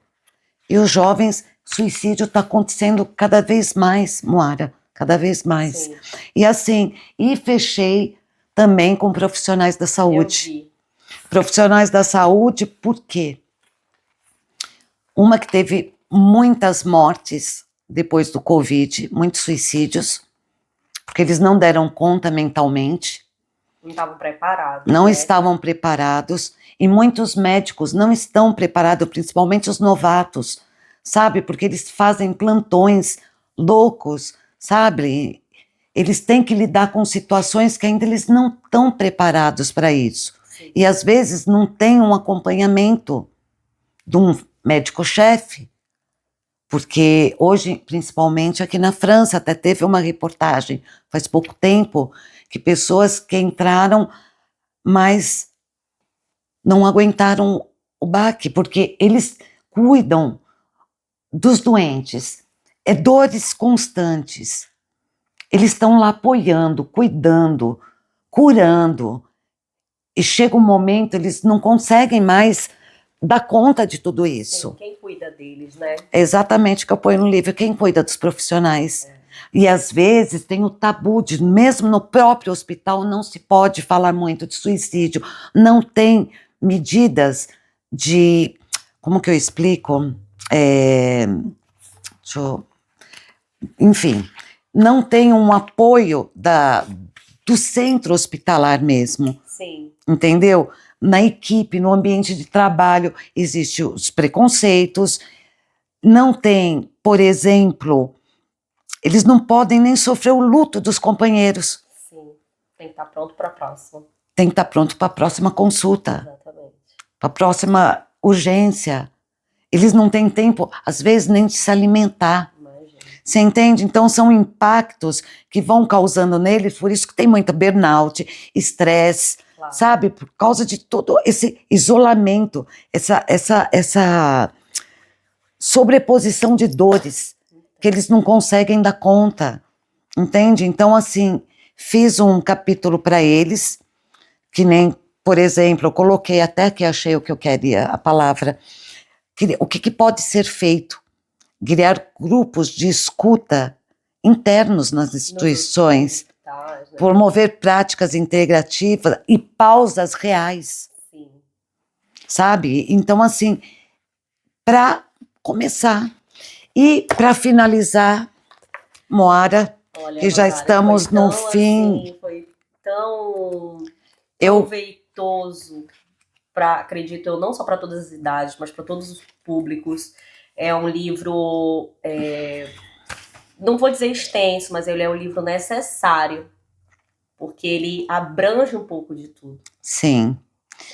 e os jovens, suicídio está acontecendo cada vez mais, Moara, cada vez mais. Sim. E assim, fechei também com profissionais da saúde. Profissionais da saúde, por quê? Uma que teve muitas mortes depois do Covid, muitos suicídios, porque eles não deram conta mentalmente. Não estavam preparados. Não estavam preparados. E muitos médicos não estão preparados, principalmente os novatos, sabe? Porque eles fazem plantões loucos, sabe? Eles têm que lidar com situações que ainda eles não estão preparados para isso. Sim. E às vezes não tem um acompanhamento de um médico-chefe. Porque hoje, principalmente aqui na França, até teve uma reportagem, faz pouco tempo, que pessoas que entraram, mas não aguentaram o baque, porque eles cuidam dos doentes, dores constantes. Eles estão lá apoiando, cuidando, curando, e chega um momento, eles não conseguem mais dar conta de tudo isso. Quem cuida deles, né? É exatamente o que eu ponho no livro, quem cuida dos profissionais. E às vezes tem o tabu de, mesmo no próprio hospital, não se pode falar muito de suicídio, não tem medidas de, como que eu explico? Enfim, não tem um apoio do centro hospitalar mesmo. Sim. Entendeu? Na equipe, no ambiente de trabalho, existem os preconceitos, não tem, por exemplo, eles não podem nem sofrer o luto dos companheiros. Sim, tem que estar pronto para a próxima. Tem que estar pronto para a próxima consulta. Exatamente. Para a próxima urgência. Eles não têm tempo, às vezes, nem de se alimentar. Imagina. Você entende? Então, são impactos que vão causando neles, por isso que tem muita burnout, estresse, claro. Sabe? Por causa de todo esse isolamento, essa sobreposição de dores que eles não conseguem dar conta, entende? Então, assim, fiz um capítulo para eles, que nem, por exemplo, eu coloquei até que achei o que eu queria, a palavra, o que pode ser feito? Criar grupos de escuta internos nas instituições, promover práticas integrativas e pausas reais, sim. Sabe? Então, assim, para começar. E, para finalizar, Moara, olha, que já estamos no fim. Assim, foi tão proveitoso, acredito eu, não só para todas as idades, mas para todos os públicos. É um livro, não vou dizer extenso, mas ele é um livro necessário, porque ele abrange um pouco de tudo. Sim.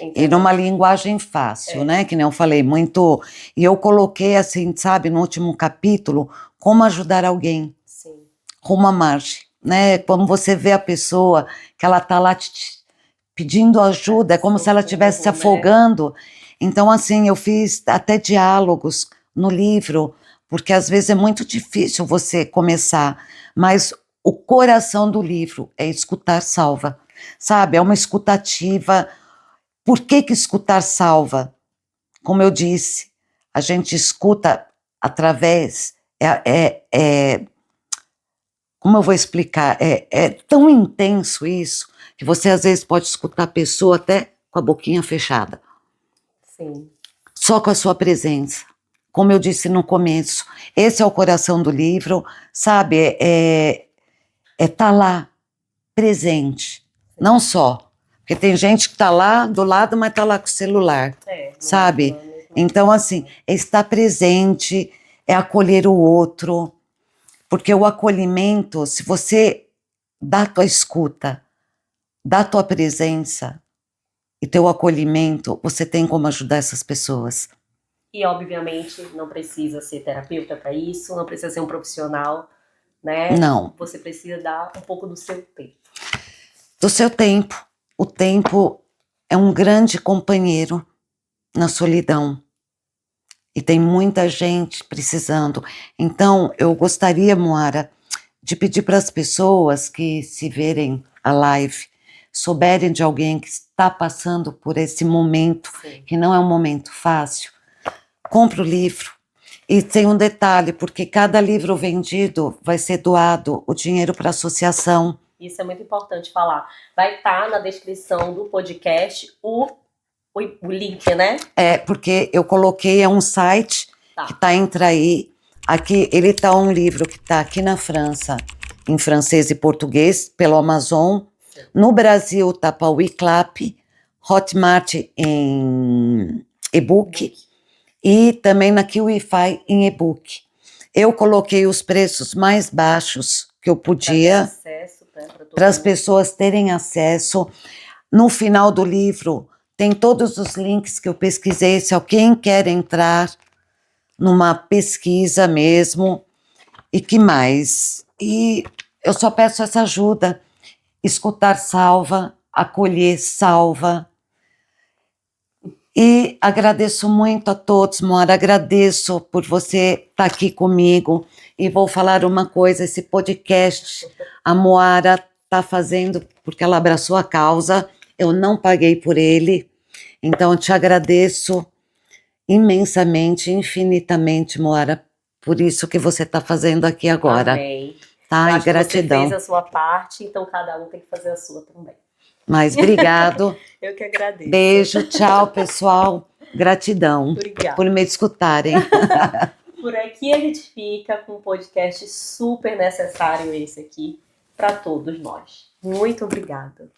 Então, E numa linguagem fácil, né? Que nem eu falei, muito. E eu coloquei assim, sabe, no último capítulo, como ajudar alguém, sim, rumo à margem, né? Como você vê a pessoa que ela tá lá pedindo ajuda, é como se ela estivesse se socorro, né? afogando. Então, assim, eu fiz até diálogos no livro, porque às vezes é muito difícil você começar, mas o coração do livro é escutar salva, sabe? É uma escutativa. Por que que escutar salva? Como eu disse, a gente escuta através. Como eu vou explicar? É tão intenso isso que você às vezes pode escutar a pessoa até com a boquinha fechada, Sim. só com a sua presença. Como eu disse no começo, esse é o coração do livro, sabe? Tá lá, presente, não só. Porque tem gente que tá lá do lado, mas tá lá com o celular, sabe? Então, assim, é estar presente, é acolher o outro, porque o acolhimento, se você dá a tua escuta, dá a tua presença e teu acolhimento, você tem como ajudar essas pessoas. E, obviamente, não precisa ser terapeuta para isso, não precisa ser um profissional, né? Não. Você precisa dar um pouco do seu tempo. Do seu tempo. O tempo é um grande companheiro na solidão. E tem muita gente precisando. Então, eu gostaria, Moara, de pedir para as pessoas que se verem a live, souberem de alguém que está passando por esse momento, Sim. que não é um momento fácil, compre o livro. E tem um detalhe, porque cada livro vendido vai ser doado o dinheiro para a associação. Isso é muito importante falar. Vai estar na descrição do podcast o link, né? Porque eu coloquei, um site que está entre aí. Aqui, ele está um livro que está aqui na França, em francês e português, pelo Amazon. Sim. No Brasil está para o WeClap, Hotmart em e-book e também na QIFI em e-book. Eu coloquei os preços mais baixos que eu podia para as pessoas terem acesso. No final do livro tem todos os links que eu pesquisei, se alguém quer entrar numa pesquisa mesmo. E que mais? E eu só peço essa ajuda, escutar salva, acolher salva. E agradeço muito a todos, Moara, agradeço por você estar aqui comigo. E vou falar uma coisa, esse podcast a Moara está fazendo porque ela abraçou a causa, eu não paguei por ele, então eu te agradeço imensamente, infinitamente, Moara, por isso que você está fazendo aqui agora. Amém. Tá? E gratidão. Você fez a sua parte, então cada um tem que fazer a sua também. Mas obrigado. Eu que agradeço. Beijo, tchau, pessoal. Gratidão. Obrigada. Por me escutarem. Por aqui a gente fica com um podcast super necessário esse aqui para todos nós. Muito obrigada.